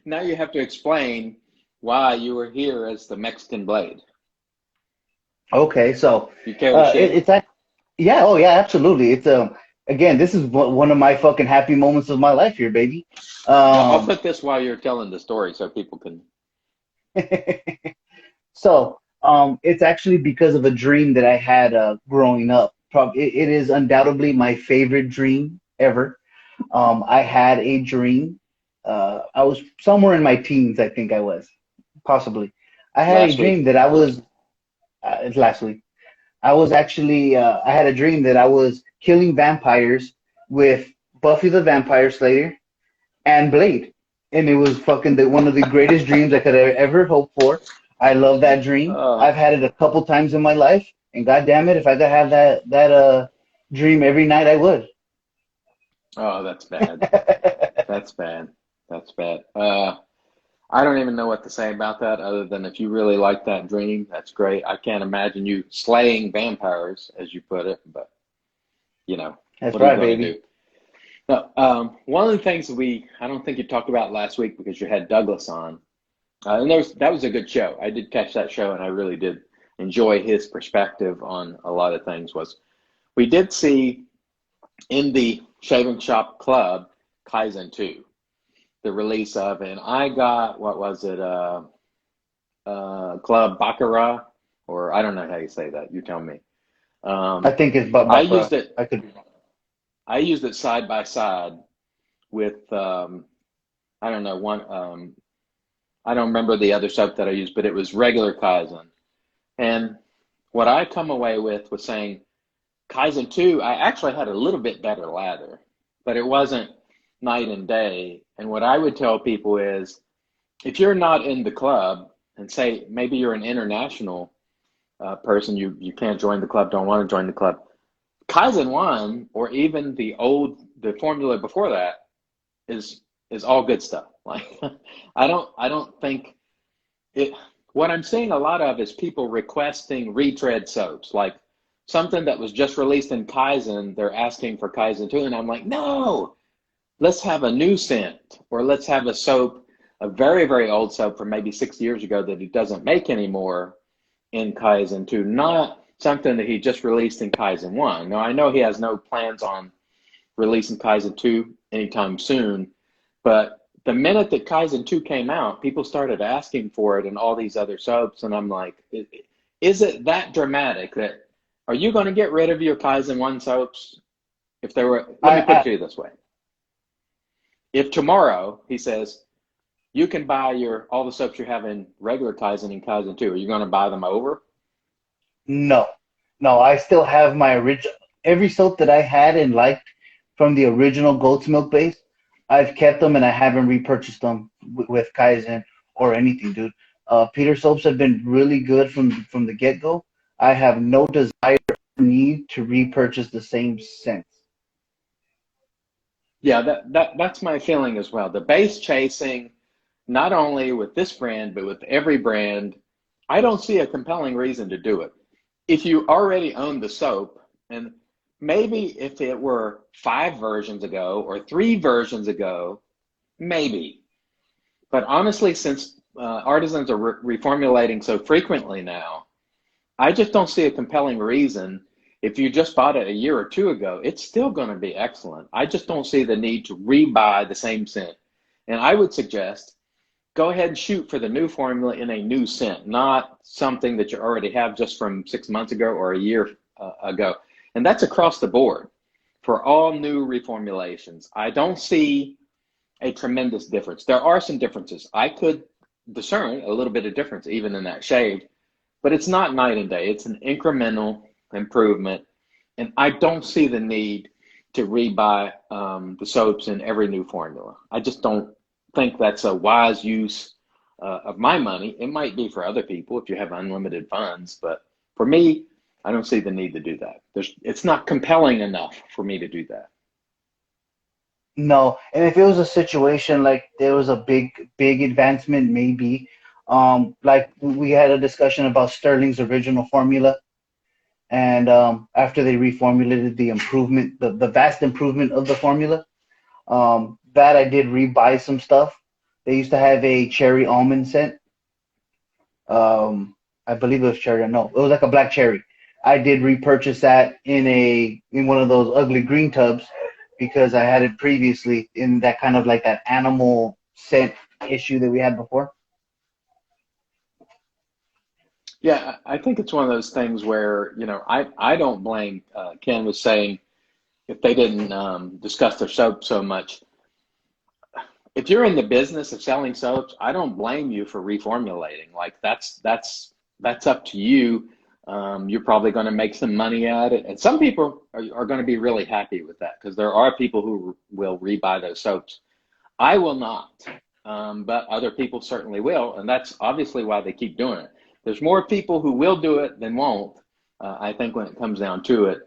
Now you have to explain why you were here as the Mexican Blade. Okay, so You care to share? it's that. Yeah, oh yeah, absolutely. It's again, this is one of my fucking happy moments of my life here, baby. Well, I'll Um, put this while you're telling the story so people can. so it's actually because of a dream that I had growing up. It is undoubtedly my favorite dream ever. I had a dream. I was somewhere in my teens, I think I was, possibly. I had a Last week. dream that I was. It's last week. I was actually. I had a dream that I was killing vampires with Buffy the Vampire Slayer and Blade, and it was fucking one of the greatest dreams I could have ever hope for. I love that dream. Uh, I've had it a couple times in my life, and god damn it, if I could have that dream every night, I would. oh, that's bad. That's bad. That's bad. I don't even know what to say about that other than if you really like that dream, that's great. I can't imagine you slaying vampires, as you put it, but That's what are you right, going to baby. do? Now, one of the things that I don't think you talked about last week because you had Douglas on, and that was a good show. I did catch that show, and I really did enjoy his perspective on a lot of things. Was we did see in the Shaving Shop Club Kaizen 2, the release of, and I got, what was it, Club Baccarat, or I don't know how you say that. You tell me. I think it's I used Baccarat. it. I could. I used it side by side with I don't know one. I don't remember the other soap that I used, but it was regular Kaizen. And what I come away with was saying Kaizen 2, I actually had a little bit better lather, but it wasn't night and day. And what I would tell people is if you're not in the club, and say maybe you're an international person, you can't join the club, don't want to join the club, Kaizen 1 or even the formula before that is all good stuff. Like I don't think it. What I'm seeing a lot of is people requesting retread soaps, like something that was just released in Kaizen, they're asking for Kaizen 2, and I'm like, no, let's have a new scent, or let's have a soap, a very, very old soap from maybe 6 years ago that he doesn't make anymore in Kaizen 2, not something that he just released in Kaizen 1. Now, I know he has no plans on releasing Kaizen 2 anytime soon, but the minute that Kaizen 2 came out, people started asking for it in all these other soaps, and I'm like, is it that dramatic that, are you going to get rid of your Kaizen 1 soaps? If there were, let me put it to you this way. If tomorrow he says, you can buy all the soaps you have in regular Kaizen and Kaizen 2, are you going to buy them over? No, no. I still have my original. Every soap that I had and liked from the original goat's milk base, I've kept them and I haven't repurchased them with Kaizen or anything, dude. Peter soaps have been really good from the get go. I have no desire or need to repurchase the same scents. Yeah, that's my feeling as well. The base chasing, not only with this brand, but with every brand, I don't see a compelling reason to do it. If you already own the soap, and maybe if it were 5 versions ago or 3 versions ago, maybe. But honestly, since artisans are reformulating so frequently now, I just don't see a compelling reason. If you just bought it a year or two ago, it's still going to be excellent. I just don't see the need to rebuy the same scent. And I would suggest go ahead and shoot for the new formula in a new scent, not something that you already have just from 6 months ago or a year ago. And that's across the board for all new reformulations. I don't see a tremendous difference. There are some differences. I could discern a little bit of difference even in that shade, but it's not night and day. It's an incremental improvement. And I don't see the need to rebuy the soaps in every new formula. I just don't think that's a wise use of my money. It might be for other people if you have unlimited funds, but for me, I don't see the need to do that. It's not compelling enough for me to do that. No, and if it was a situation like there was a big advancement, maybe. Like we had a discussion about Sterling's original formula, and after they reformulated the vast improvement of the formula, that I did rebuy some stuff. They used to have a cherry almond scent. I believe it was cherry. No, it was like a black cherry. I did repurchase that in one of those ugly green tubs because I had it previously in that kind of like that animal scent issue that we had before. Yeah, I think it's one of those things where, I don't blame Ken was saying if they didn't discuss their soap so much. If you're in the business of selling soaps, I don't blame you for reformulating. Like that's up to you. You're probably going to make some money at it, and some people are going to be really happy with that because there are people who will rebuy those soaps. I will not, but other people certainly will, and that's obviously why they keep doing it. There's more people who will do it than won't. I think when it comes down to it,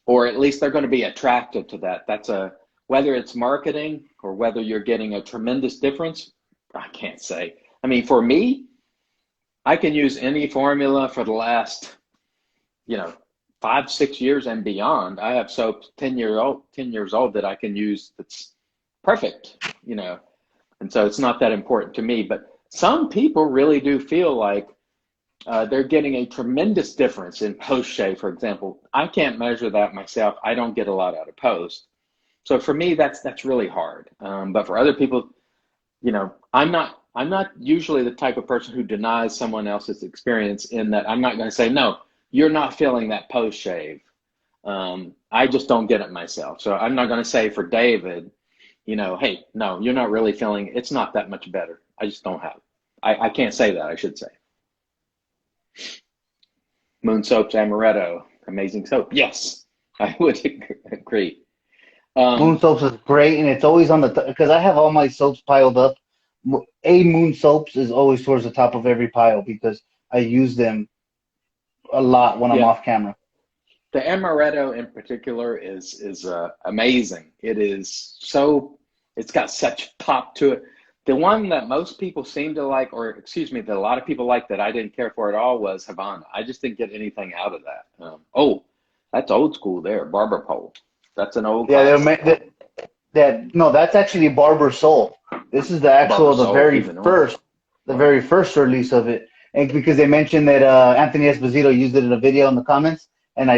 or at least they're going to be attracted to that. Whether it's marketing or whether you're getting a tremendous difference, I can't say. I mean, for me, I can use any formula for the last, 5, 6 years and beyond. I have soaps 10 years old that I can use that's perfect, and so it's not that important to me. But some people really do feel like they're getting a tremendous difference in post shave, for example. I can't measure that myself. I don't get a lot out of post. So for me, that's really hard. But for other people, I'm not usually the type of person who denies someone else's experience, in that I'm not going to say, no, you're not feeling that post shave. I just don't get it myself. So I'm not going to say for David, hey, no, you're not really feeling, it's not that much better. I just don't have it. I can't say that, I should say. Moon Soaps Amaretto, amazing soap. Yes, I would agree. Moon Soaps is great, and it's always on the because I have all my soaps piled up. Moon Soaps is always towards the top of every pile because I use them a lot when I'm off camera. The Amaretto in particular is amazing. It's got such pop to it. The one that most people seem to like, or excuse me, that a lot of people like that I didn't care for at all, was Havana. I just didn't get anything out of that. That's old school there, Barber Pole. That's an old classic. No, that's actually Barber Soul. This is the actual, the very first release of it. And because they mentioned that Anthony Esposito used it in a video in the comments, and I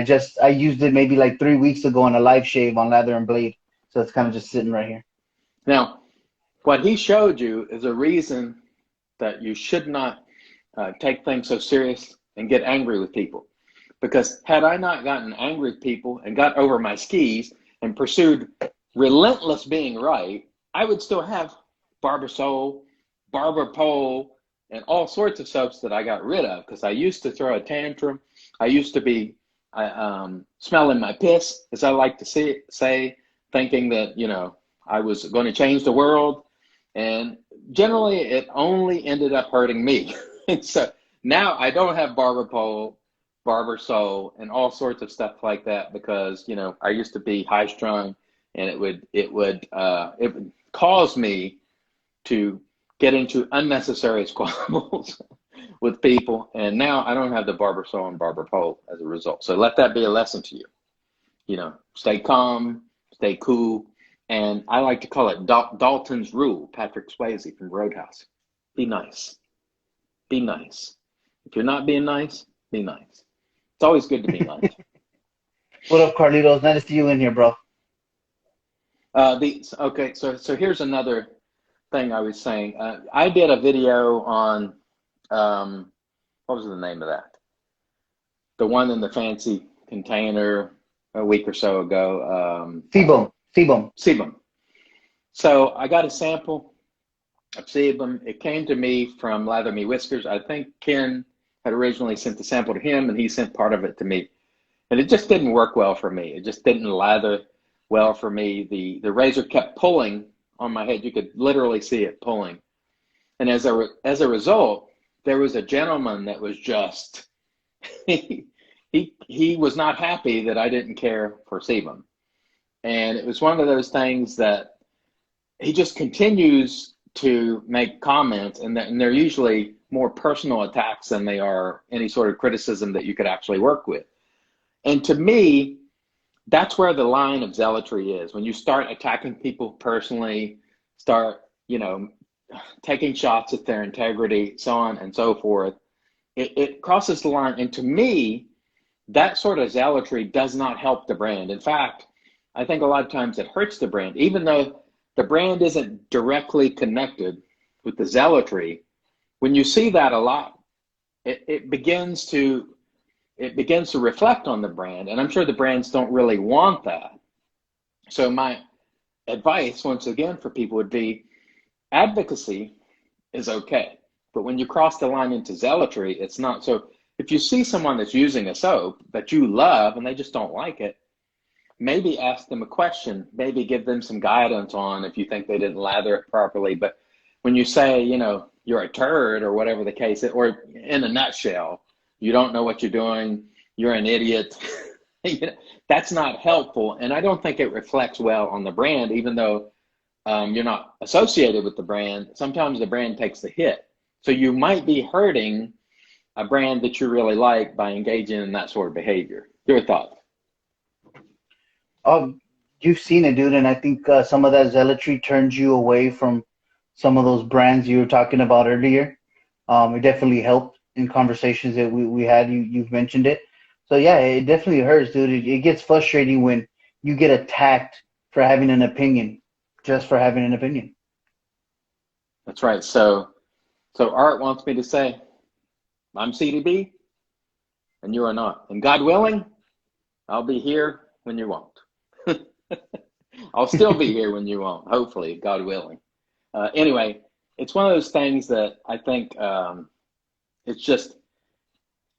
used it maybe like 3 weeks ago on a live shave on Lather and Blade. So it's kind of just sitting right here. Now, what he showed you is a reason that you should not take things so serious and get angry with people. Because had I not gotten angry with people and got over my skis and pursued relentless being right, I would still have Barber Soul, Barber Pole, and all sorts of soaps that I got rid of, because I used to throw a tantrum. I used to be smelling my piss, as I like to say, thinking that, I was going to change the world. And generally, it only ended up hurting me. And so now I don't have Barber Pole, Barber Soul, and all sorts of stuff like that, because, I used to be high strung, and it would cause me to get into unnecessary squabbles with people. And now I don't have the Barber Soul and Barber Pole as a result. So let that be a lesson to you. Stay calm, stay cool. And I like to call it Dalton's rule, Patrick Swayze from Roadhouse. Be nice. Be nice. If you're not being nice, be nice. It's always good to be nice. What up, Carlitos? Nice to see you in here, bro. Okay, so here's another thing I was saying. I did a video on, what was the name of that? The one in the fancy container a week or so ago. Sebum. So I got a sample of sebum. It came to me from Lather Me Whiskers. I think Ken had originally sent the sample to him, and he sent part of it to me. And it just didn't work well for me. It just didn't lather well for me. The razor kept pulling on my head. You could literally see it pulling. And as a result, there was a gentleman that was just, he was not happy that I didn't care for sebum. And it was one of those things that he just continues to make comments, and they're usually more personal attacks than they are any sort of criticism that you could actually work with. And to me, that's where the line of zealotry is. When you start attacking people personally, start, taking shots at their integrity, so on and so forth, it crosses the line. And to me, that sort of zealotry does not help the brand. In fact, I think a lot of times it hurts the brand, even though the brand isn't directly connected with the zealotry. When you see that a lot, it begins to reflect on the brand, and I'm sure the brands don't really want that. So my advice, once again, for people would be, advocacy is okay, but when you cross the line into zealotry, it's not. So if you see someone that's using a soap that you love and they just don't like it, maybe ask them a question, maybe give them some guidance on if you think they didn't lather it properly. But when you say, you're a turd or whatever the case is, or in a nutshell, you don't know what you're doing, you're an idiot, that's not helpful. And I don't think it reflects well on the brand, even though you're not associated with the brand. Sometimes the brand takes the hit. So you might be hurting a brand that you really like by engaging in that sort of behavior. Your thoughts? You've seen it, dude, and I think some of that zealotry turns you away from some of those brands you were talking about earlier. It definitely helped in conversations that we had. You've mentioned it, so yeah, it definitely hurts, dude. It gets frustrating when you get attacked for having an opinion, just for having an opinion. That's right. So Art wants me to say, I'm CDB and you are not. And God willing, I'll be here when you won't. I'll still be here when you won't, hopefully, God willing. Anyway, it's one of those things that I think it's just,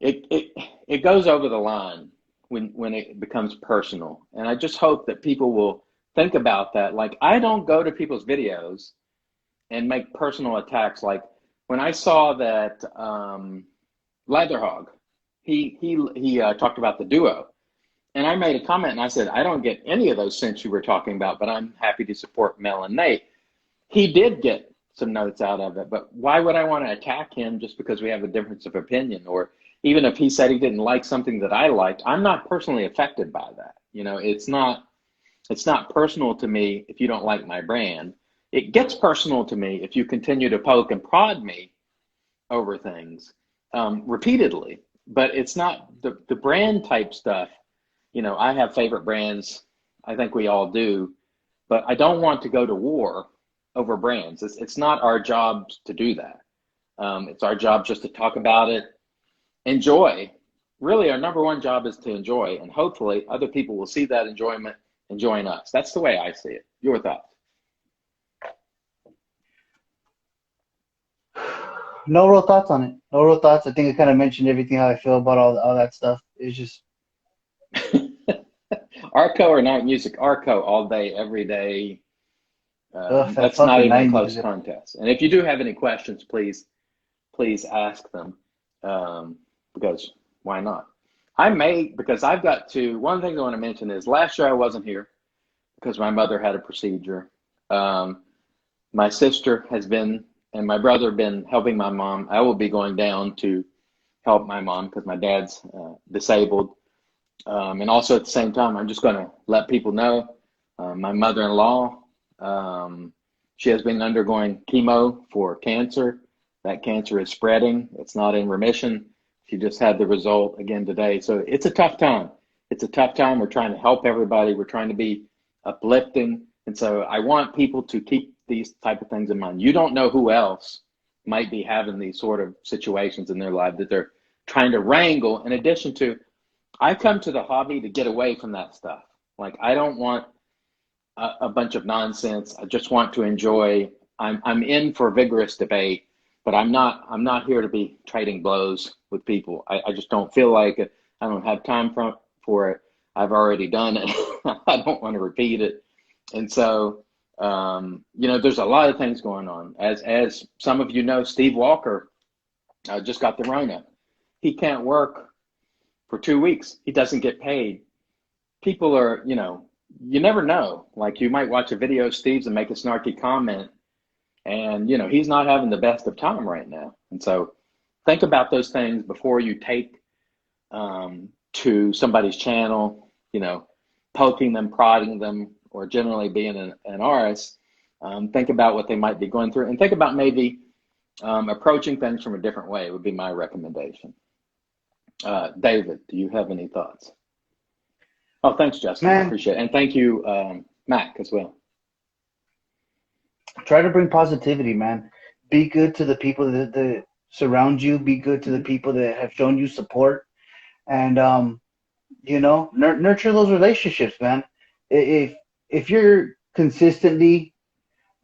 it goes over the line when it becomes personal. And I just hope that people will think about that. Like, I don't go to people's videos and make personal attacks. Like when I saw that Leatherhog, he talked about the duo. And I made a comment and I said, I don't get any of those sense you were talking about, but I'm happy to support Mel and Nate. He did get some notes out of it, but why would I want to attack him just because we have a difference of opinion? Or even if he said he didn't like something that I liked, I'm not personally affected by that. You know, it's not personal to me if you don't like my brand. It gets personal to me if you continue to poke and prod me over things repeatedly, but it's not the brand type stuff. You know, I have favorite brands. I think we all do, but I don't want to go to war over brands. It's not our job to do that. It's our job just to talk about it, enjoy. Really, our number one job is to enjoy, and hopefully other people will see that enjoyment and join us. That's the way I see it. Your thoughts? No real thoughts on it. No real thoughts. I think I kind of mentioned everything how I feel about all that stuff. It's just Arco or night music? Arco all day, every day. that That's not fucking even a night close music. contest. And if you do have any questions, please ask them, because why not? Because I've got to, one thing I want to mention is last year I wasn't here because my mother had a procedure. My sister has been, and my brother have been helping my mom. I will be going down to help my mom because my dad's disabled. And also at the same time, I'm just going to let people know my mother-in-law, she has been undergoing chemo for cancer. That cancer is spreading. It's not in remission. She just had the result again today. So it's a tough time. It's a tough time. We're trying to help everybody. We're trying to be uplifting. And so I want people to keep these type of things in mind. You don't know who else might be having these sort of situations in their life that they're trying to wrangle. In addition to, I come to the hobby to get away from that stuff. Like, I don't want a bunch of nonsense. I just want to enjoy. I'm in for vigorous debate, but I'm not here to be trading blows with people. I just don't feel like it. I don't have time for it. I've already done it. I don't want to repeat it. And so, there's a lot of things going on. As some of you know, Steve Walker just got the Rona. He can't work for 2 weeks. He doesn't get paid. People are, you never know. Like, you might watch a video of Steve's and make a snarky comment, and he's not having the best of time right now. And so think about those things before you take to somebody's channel, poking them, prodding them, or generally being an artist. Think about what they might be going through, and think about maybe approaching things from a different way would be my recommendation. David, do you have any thoughts? Oh, thanks, Justin. I Man, appreciate it. And thank you, Mac, as well. try to bring positivity, man. Be good to the people that surround you. Be good to the people that have shown you support, and nurture those relationships, man. If you're consistently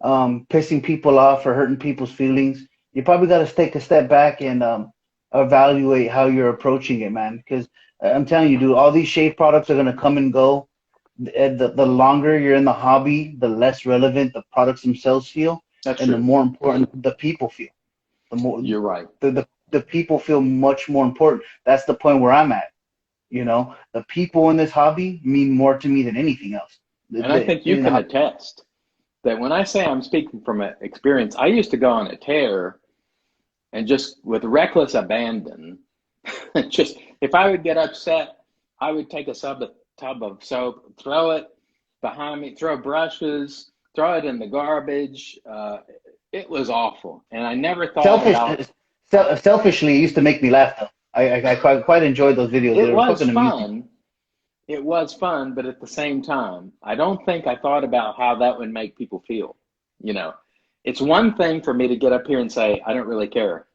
pissing people off or hurting people's feelings, you probably got to take a step back and evaluate how you're approaching it, man. Because I'm telling you, dude, all these shave products are gonna come and go. The longer you're in the hobby, the less relevant the products themselves feel, That's and the true. more important the people feel. The more You're right. the people feel much more important. That's the point where I'm at. The people in this hobby mean more to me than anything else. And I think you can attest that when I say I'm speaking from experience, I used to go on a tear and just with reckless abandon, just if I would get upset, I would take a tub of soap, throw it behind me, throw brushes, throw it in the garbage. It was awful, and I never thought Selfish, about. selfishly, it used to make me laugh though. I quite enjoyed those videos. They It were was fucking amusing. fun. It was fun, but at the same time, I don't think I thought about how that would make people feel. You know, it's one thing for me to get up here and say, I don't really care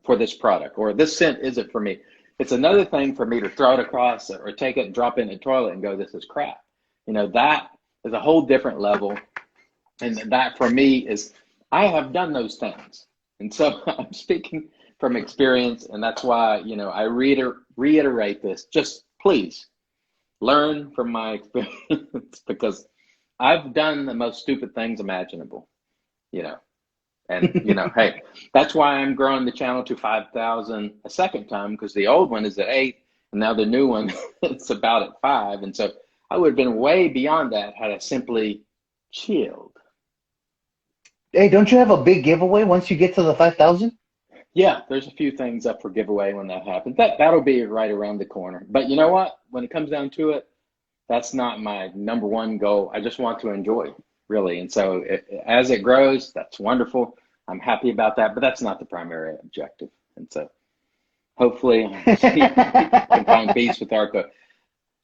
for this product, or this scent isn't for me. It's another thing for me to throw it across or take it and drop it in the toilet and go, this is crap. You know, that is a whole different level. And that for me is, I have done those things. And so I'm speaking from experience. And that's why, you know, I reiterate this. Just please learn from my experience because I've done the most stupid things imaginable, you know. And, you know, hey, that's why I'm growing the channel to 5,000 a second time, because the old one is at 8, and now the new one, it's about at 5. And so I would have been way beyond that had I simply chilled. Hey, don't you have a big giveaway once you get to the 5,000? Yeah, there's a few things up for giveaway when that happens. That'll be right around the corner. But you know what? When it comes down to it, that's not my number one goal. I just want to enjoy, really. And so as it grows, that's wonderful. I'm happy about that, but that's not the primary objective. And so hopefully you can find peace with Arco.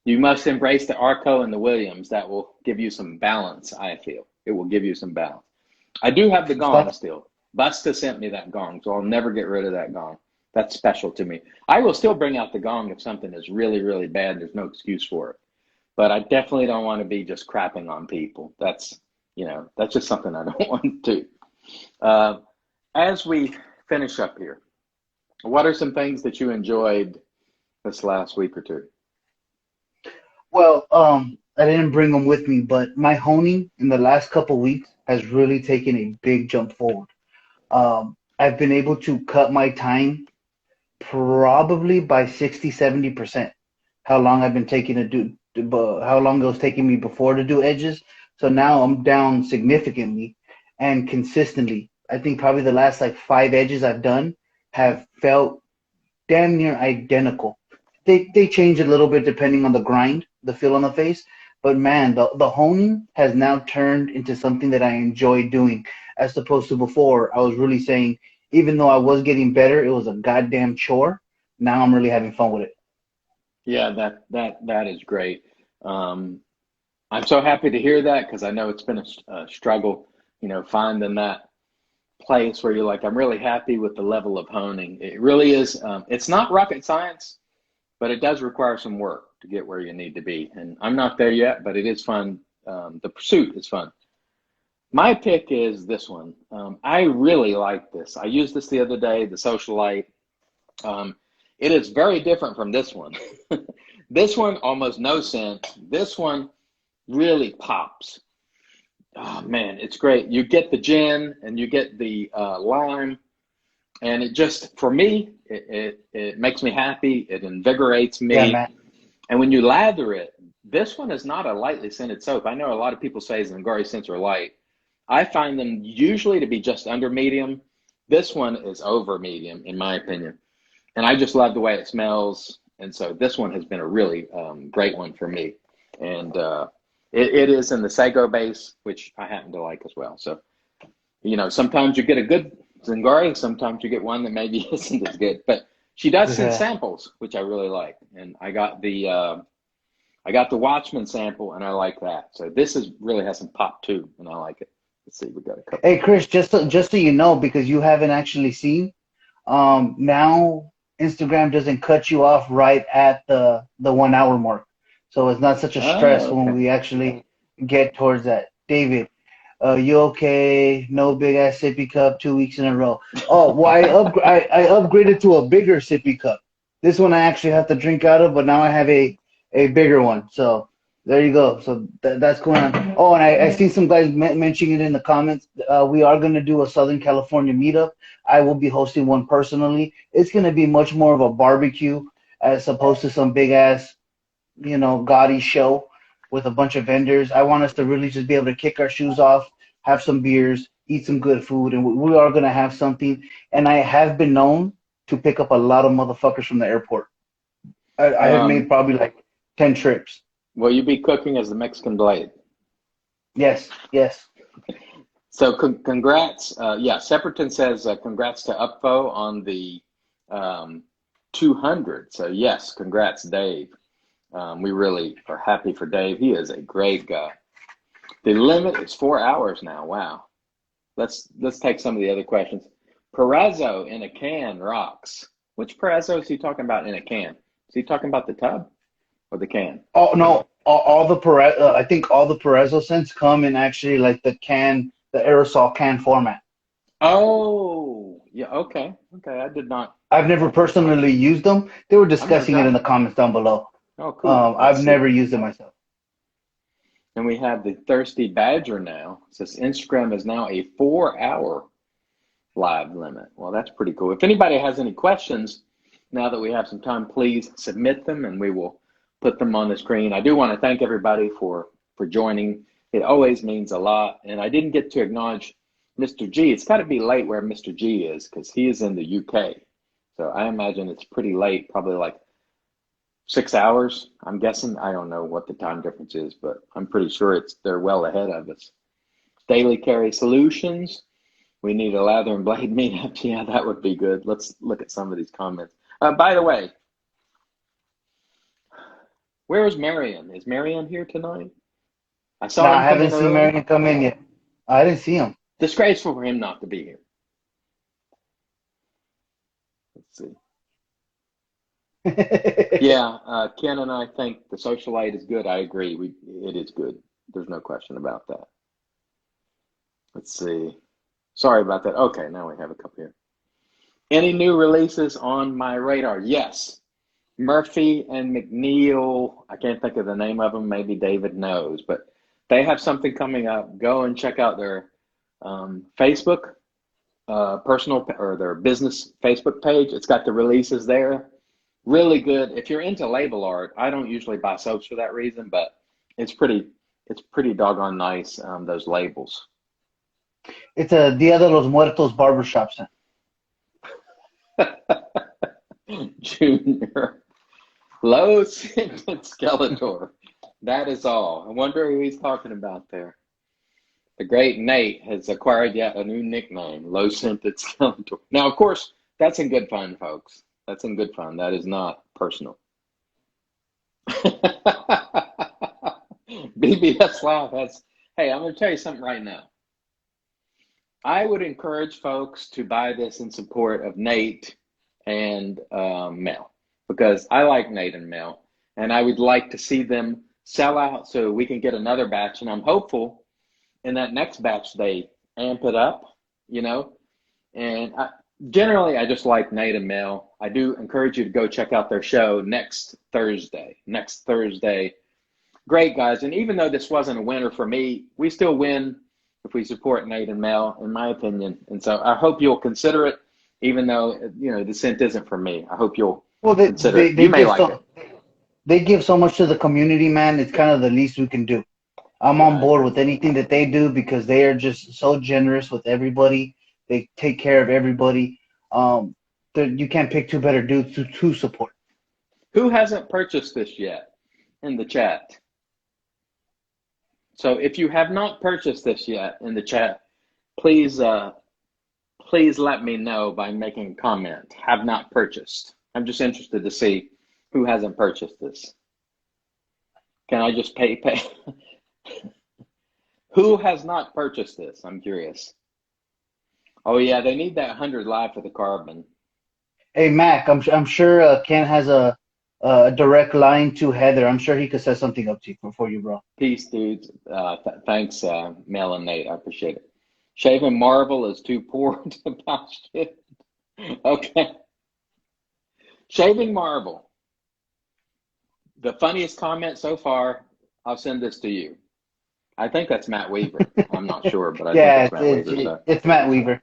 You must embrace the Arco and the Williams. That will give you some balance, I feel. It will give you some balance. I do have the gong still. Busta sent me that gong, so I'll never get rid of that gong. That's special to me. I will still bring out the gong if something is really, really bad. There's no excuse for it. But I definitely don't want to be just crapping on people. That's, you know, that's just something I don't want to do. As we finish up here, what are some things that you enjoyed this last week or two? Well, I didn't bring them with me, but my honing in the last couple weeks has really taken a big jump forward. I've been able to cut my time probably by 60, 70%. How long I've been taking to do, how long it was taking me before to do edges. So now I'm down significantly and consistently. I think probably the last like 5 edges I've done have felt damn near identical. They change a little bit depending on the grind, the feel on the face. But man, the honing has now turned into something that I enjoy doing, as opposed to before. I was really saying, even though I was getting better, it was a goddamn chore. Now I'm really having fun with it. Yeah, that is great. I'm so happy to hear that because I know it's been a struggle, you know, finding that place where you're like, I'm really happy with the level of honing. It really is. It's not rocket science, but it does require some work to get where you need to be. And I'm not there yet, but it is fun. The pursuit is fun. My pick is this one. I really like this. I used this the other day, the Socialite. It is very different from this one. This one, almost no scent. This one really pops. Oh man, it's great. You get the gin and you get the lime, and it just, for me, it makes me happy. It invigorates me. Yeah, man. And when you lather it, this one is not a lightly scented soap. I know a lot of people say Zingari scents are light. I find them usually to be just under medium. This one is over medium, in my opinion. And I just love the way it smells. And so this one has been a really great one for me. And it is in the Sago base, which I happen to like as well. So, you know, sometimes you get a good Zingari, sometimes you get one that maybe isn't as good. But she does send samples, which I really like. And I got the Watchman sample, and I like that. So this is really has some pop too, and I like it. Let's see, we got a couple. Hey, Chris, just so you know, because you haven't actually seen, now Instagram doesn't cut you off right at the 1 hour mark. So it's not such a stress when we actually get towards that. David, you okay? No big ass sippy cup 2 weeks in a row. Oh, well, I upgraded to a bigger sippy cup. This one I actually have to drink out of, but now I have a bigger one. So there you go. So that's going on. Oh, and I see some guys mentioning it in the comments. We are going to do a Southern California meetup. I will be hosting one personally. It's going to be much more of a barbecue as opposed to some big ass, you know, gaudy show with a bunch of vendors. I want us to really just be able to kick our shoes off, have some beers, eat some good food, and we are going to have something. And I have been known to pick up a lot of motherfuckers from the airport. I have made probably like 10 trips. Will you be cooking as the Mexican Blade? Yes, yes. So congrats. Yeah, Sepperton says congrats to Upvo on the 200. So yes, congrats, Dave. We really are happy for Dave. He is a great guy. The limit is 4 hours now. Wow. Let's take some of the other questions. Perezzo in a can rocks. Which Perezzo is he talking about in a can? Is he talking about the tub or the can? Oh no, all the Perez, I think all the Perezzo scents come in actually like the aerosol can format. Oh, yeah. Okay. Okay. I did not. I've never personally used them. They were discussing it in the comments down below. Oh, cool. I've never used it myself. And we have the Thirsty Badger now. It says Instagram is now a 4-hour live limit. Well, that's pretty cool. If anybody has any questions, now that we have some time, please submit them and we will put them on the screen. I do want to thank everybody for joining. It always means a lot. And I didn't get to acknowledge Mr. G. It's got to be late where Mr. G is because he is in the UK. So I imagine it's pretty late, probably like 6 hours, I'm guessing. I don't know what the time difference is, but I'm pretty sure they're well ahead of us. Daily Carry Solutions. We need a lather and blade meetup. Yeah, that would be good. Let's look at some of these comments. By the way, where is Marion? Is Marion here tonight? I saw him. I haven't seen Marion come in yet. I didn't see him. Disgraceful for him not to be here. Let's see. Yeah, Ken and I think the socialite is good. I agree. It is good. There's no question about that. Let's see. Sorry about that. Okay, now we have a couple here. Any new releases on my radar? Yes. Murphy and McNeil. I can't think of the name of them. Maybe David knows, but they have something coming up. Go and check out their Facebook personal or their business Facebook page. It's got the releases there. Really good. If you're into label art, I don't usually buy soaps for that reason, but it's pretty doggone nice, those labels. It's a Dia de los Muertos barbershop scent. Junior. Low scented Skeletor. That is all. I wonder who he's talking about there. The great Nate has acquired yet a new nickname, Low Scented Skeletor. Now, of course, that's in good fun, folks. That's in good fun. That is not personal. BBS Live has, hey, I'm going to tell you something right now. I would encourage folks to buy this in support of Nate and Mel, because I like Nate and Mel, and I would like to see them sell out so we can get another batch. And I'm hopeful in that next batch they amp it up, you know. And generally, I just like Nate and Mel. I do encourage you to go check out their show next Thursday. Great guys. And even though this wasn't a winner for me, we still win if we support Nate and Mel, in my opinion. And so I hope you'll consider it, even though, you know, the scent isn't for me. I hope you'll consider it. You may like it. They give so much to the community, man. It's kind of the least we can do. I'm on board with anything that they do because they are just so generous with everybody. They take care of everybody. You can't pick two better dudes to support. Who hasn't purchased this yet in the chat? So if you have not purchased this yet in the chat, please let me know by making a comment. Have not purchased. I'm just interested to see who hasn't purchased this. Can I just pay? Who has not purchased this? I'm curious. Oh yeah, they need that 100 live for the carbon. Hey Mac, I'm sure Ken has a direct line to Heather. I'm sure he could set something up to you for you, bro. Peace, dudes. Thanks, Mel and Nate. I appreciate it. Shaving Marvel is too poor to buy shit. Okay. Shaving Marvel. The funniest comment so far, I'll send this to you. I think that's Matt Weaver. I'm not sure, but I think it's Matt Weaver. So. It's Matt Weaver.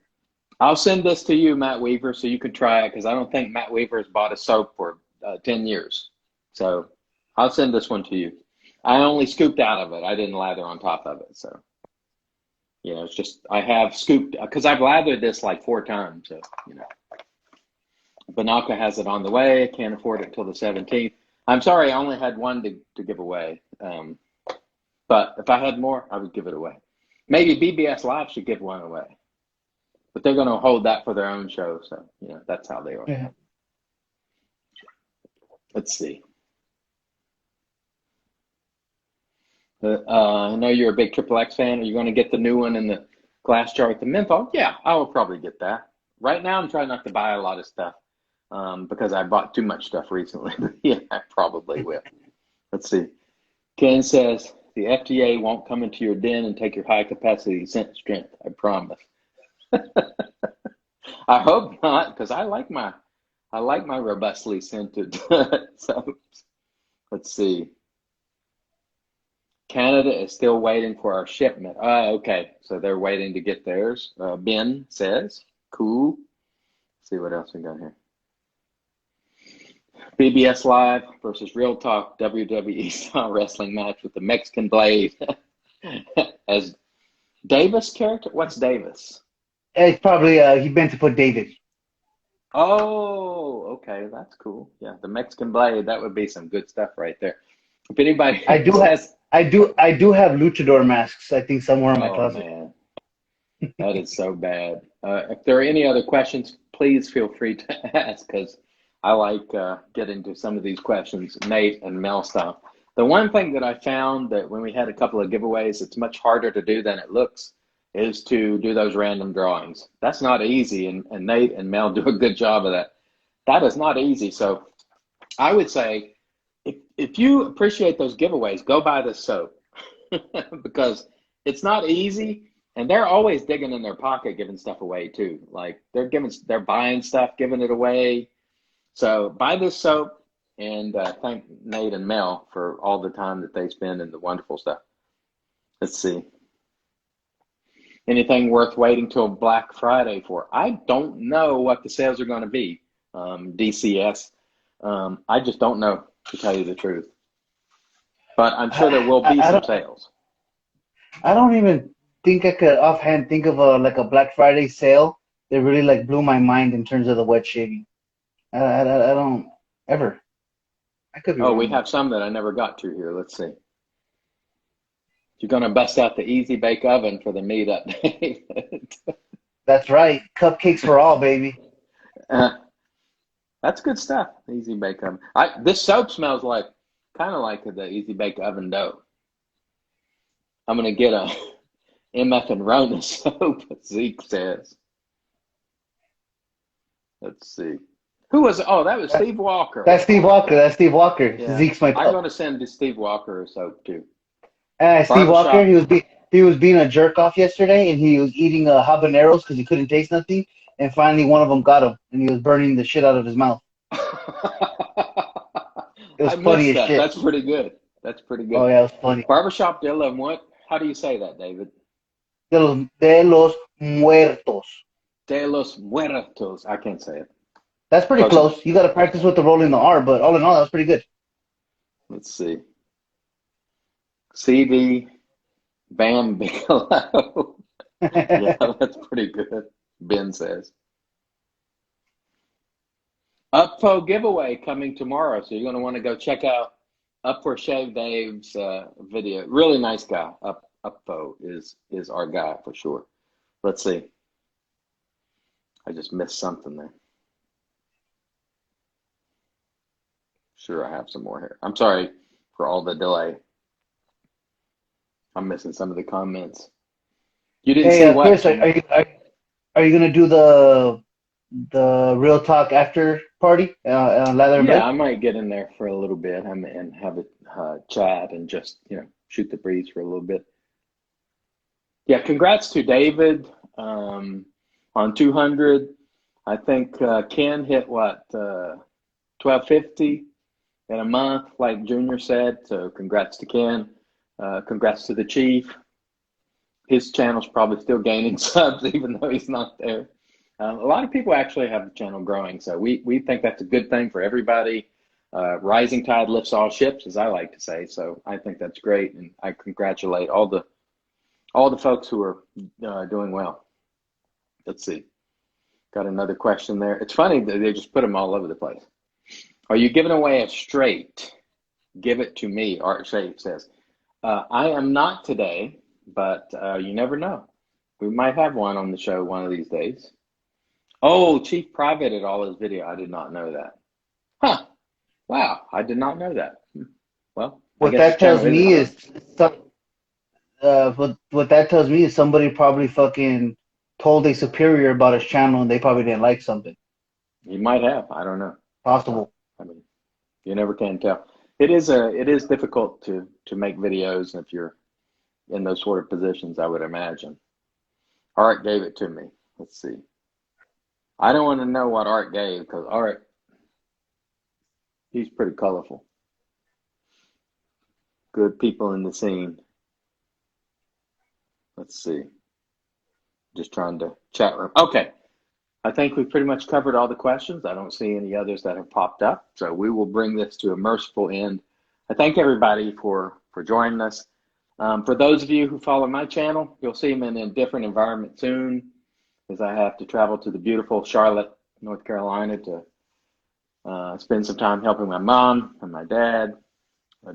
I'll send this to you, Matt Weaver, so you can try it, because I don't think Matt Weaver has bought a soap for 10 years. So I'll send this one to you. I only scooped out of it. I didn't lather on top of it. So, you know, it's just, I have scooped, because I've lathered this like 4 times. So, you know, Banaka has it on the way. Can't afford it until the 17th. I'm sorry, I only had one to give away. But if I had more, I would give it away. Maybe BBS Live should give one away. But they're going to hold that for their own show. So, that's how they are. Yeah. Let's see. I know you're a big Triple X fan. Are you going to get the new one in the glass jar with the menthol? Yeah, I will probably get that. Right now, I'm trying not to buy a lot of stuff because I bought too much stuff recently. Yeah, I probably will. Let's see. Ken says, the FDA won't come into your den and take your high-capacity scent strength. I promise. I hope not, because I like my robustly scented soaps. Let's see. Canada is still waiting for our shipment. Okay, so they're waiting to get theirs. Ben says, cool. Let's see what else we got here. BBS Live versus Real Talk WWE style wrestling match with the Mexican Blade as Davis character. What's Davis? It's probably he meant to put David. Oh, okay, that's cool. Yeah, the Mexican Blade. That would be some good stuff right there. If anybody I do have luchador masks. I think somewhere in my closet. Man, that is so bad. If there are any other questions, please feel free to ask because I like getting to some of these questions, Nate and Mel style. The one thing that I found that when we had a couple of giveaways, it's much harder to do than it looks, is to do those random drawings. That's not easy, and Nate and Mel do a good job of that. That is not easy. So I would say if you appreciate those giveaways, go buy this soap because it's not easy, and they're always digging in their pocket giving stuff away too. Like they're buying stuff, giving it away. So buy this soap and thank Nate and Mel for all the time that they spend and the wonderful stuff. Let's see. Anything worth waiting till Black Friday for? I don't know what the sales are going to be, DCS. I just don't know, to tell you the truth. But I'm sure there will be some sales. I don't even think I could offhand think of a Black Friday sale that really blew my mind in terms of the wet shaving. I don't ever. I could be wrong. We have some that I never got to here. Let's see. You're going to bust out the Easy Bake Oven for the meetup, David. That's right. Cupcakes for all, baby. That's good stuff, Easy Bake Oven. This soap smells kind of like the Easy Bake Oven dough. I'm going to get a MF and Rona soap, Zeke says. Let's see. Who was that was Steve Walker. That's Steve Walker. Yeah. Zeke's my pup. I'm going to send Steve Walker a soap too. Steve Walker, he was being a jerk off yesterday, and he was eating habaneros because he couldn't taste nothing. And finally, one of them got him, and he was burning the shit out of his mouth. It was funny as shit. That's pretty good. Oh yeah, it was funny. Barbershop de la Muerte. How do you say that, David? De los muertos. De los muertos. I can't say it. That's pretty close. You got to practice with the rolling the R, but all in all, that was pretty good. Let's see. CD Bam Bigelow. Yeah, that's pretty good, Ben says. Upfo giveaway coming tomorrow, so you're going to want to go check out Up for Shave Dave's video. Really nice guy. Upfo is our guy for sure. Let's see. I just missed something there. Sure, I have some more here. I'm sorry for all the delay. I'm missing some of the comments. You didn't see what? Chris, are you gonna do the Real Talk after party? Yeah, I might get in there for a little bit and have a chat and just shoot the breeze for a little bit. Yeah, congrats to David on 200. I think Ken hit 1250 in a month, like Junior said. So congrats to Ken. Congrats to the Chief. His channel's probably still gaining subs, even though he's not there. A lot of people actually have the channel growing, so we think that's a good thing for everybody. Rising tide lifts all ships, as I like to say. So I think that's great, and I congratulate all the folks who are doing well. Let's see. Got another question there. It's funny that they just put them all over the place. Are you giving away a straight Give it to me, Art Shave says. I am not today, but you never know. We might have one on the show one of these days. Oh, Chief privated all his video. I did not know that. Huh. Wow, I did not know that. Well, I What guess his that channel tells me isn't. is what that tells me is somebody probably fucking told a superior about his channel and they probably didn't like something. He might have. I don't know. Possible. I mean, you never can tell. It is difficult to make videos if you're in those sort of positions, I would imagine. Art gave it to me. Let's see. I don't want to know what Art gave because Art, he's pretty colorful. Good people in the scene. Let's see. Just trying to chat room. Okay. I think we've pretty much covered all the questions. I don't see any others that have popped up. So we will bring this to a merciful end. I thank everybody for joining us. For those of you who follow my channel, you'll see me in a different environment soon as I have to travel to the beautiful Charlotte, North Carolina to spend some time helping my mom and my dad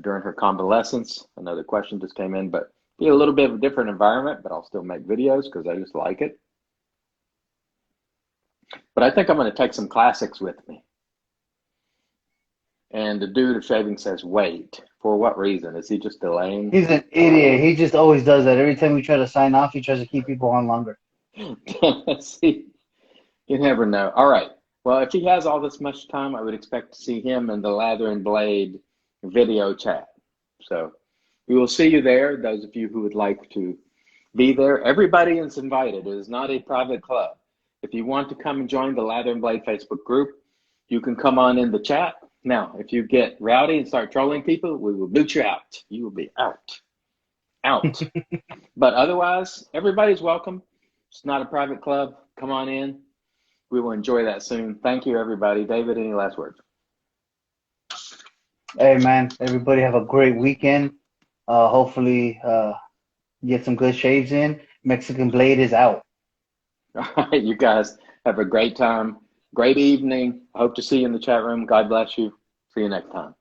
during her convalescence. Another question just came in, but be a little bit of a different environment, but I'll still make videos because I just like it. But I think I'm going to take some classics with me. And the dude of shaving says, wait. For what reason? Is he just delaying? He's an idiot. He just always does that. Every time we try to sign off, he tries to keep people on longer. See, you never know. All right. Well, if he has all this much time, I would expect to see him in the Lather and Blade video chat. So we will see you there, those of you who would like to be there. Everybody is invited. It is not a private club. If you want to come and join the Lather and Blade Facebook group, you can come on in the chat. Now, if you get rowdy and start trolling people, we will boot you out. You will be out. Out. But otherwise, everybody's welcome. It's not a private club. Come on in. We will enjoy that soon. Thank you, everybody. David, any last words? Hey, man, everybody have a great weekend. Hopefully, get some good shaves in. Mexican Blade is out. All right, you guys have a great time. Great evening. I hope to see you in the chat room. God bless you. See you next time.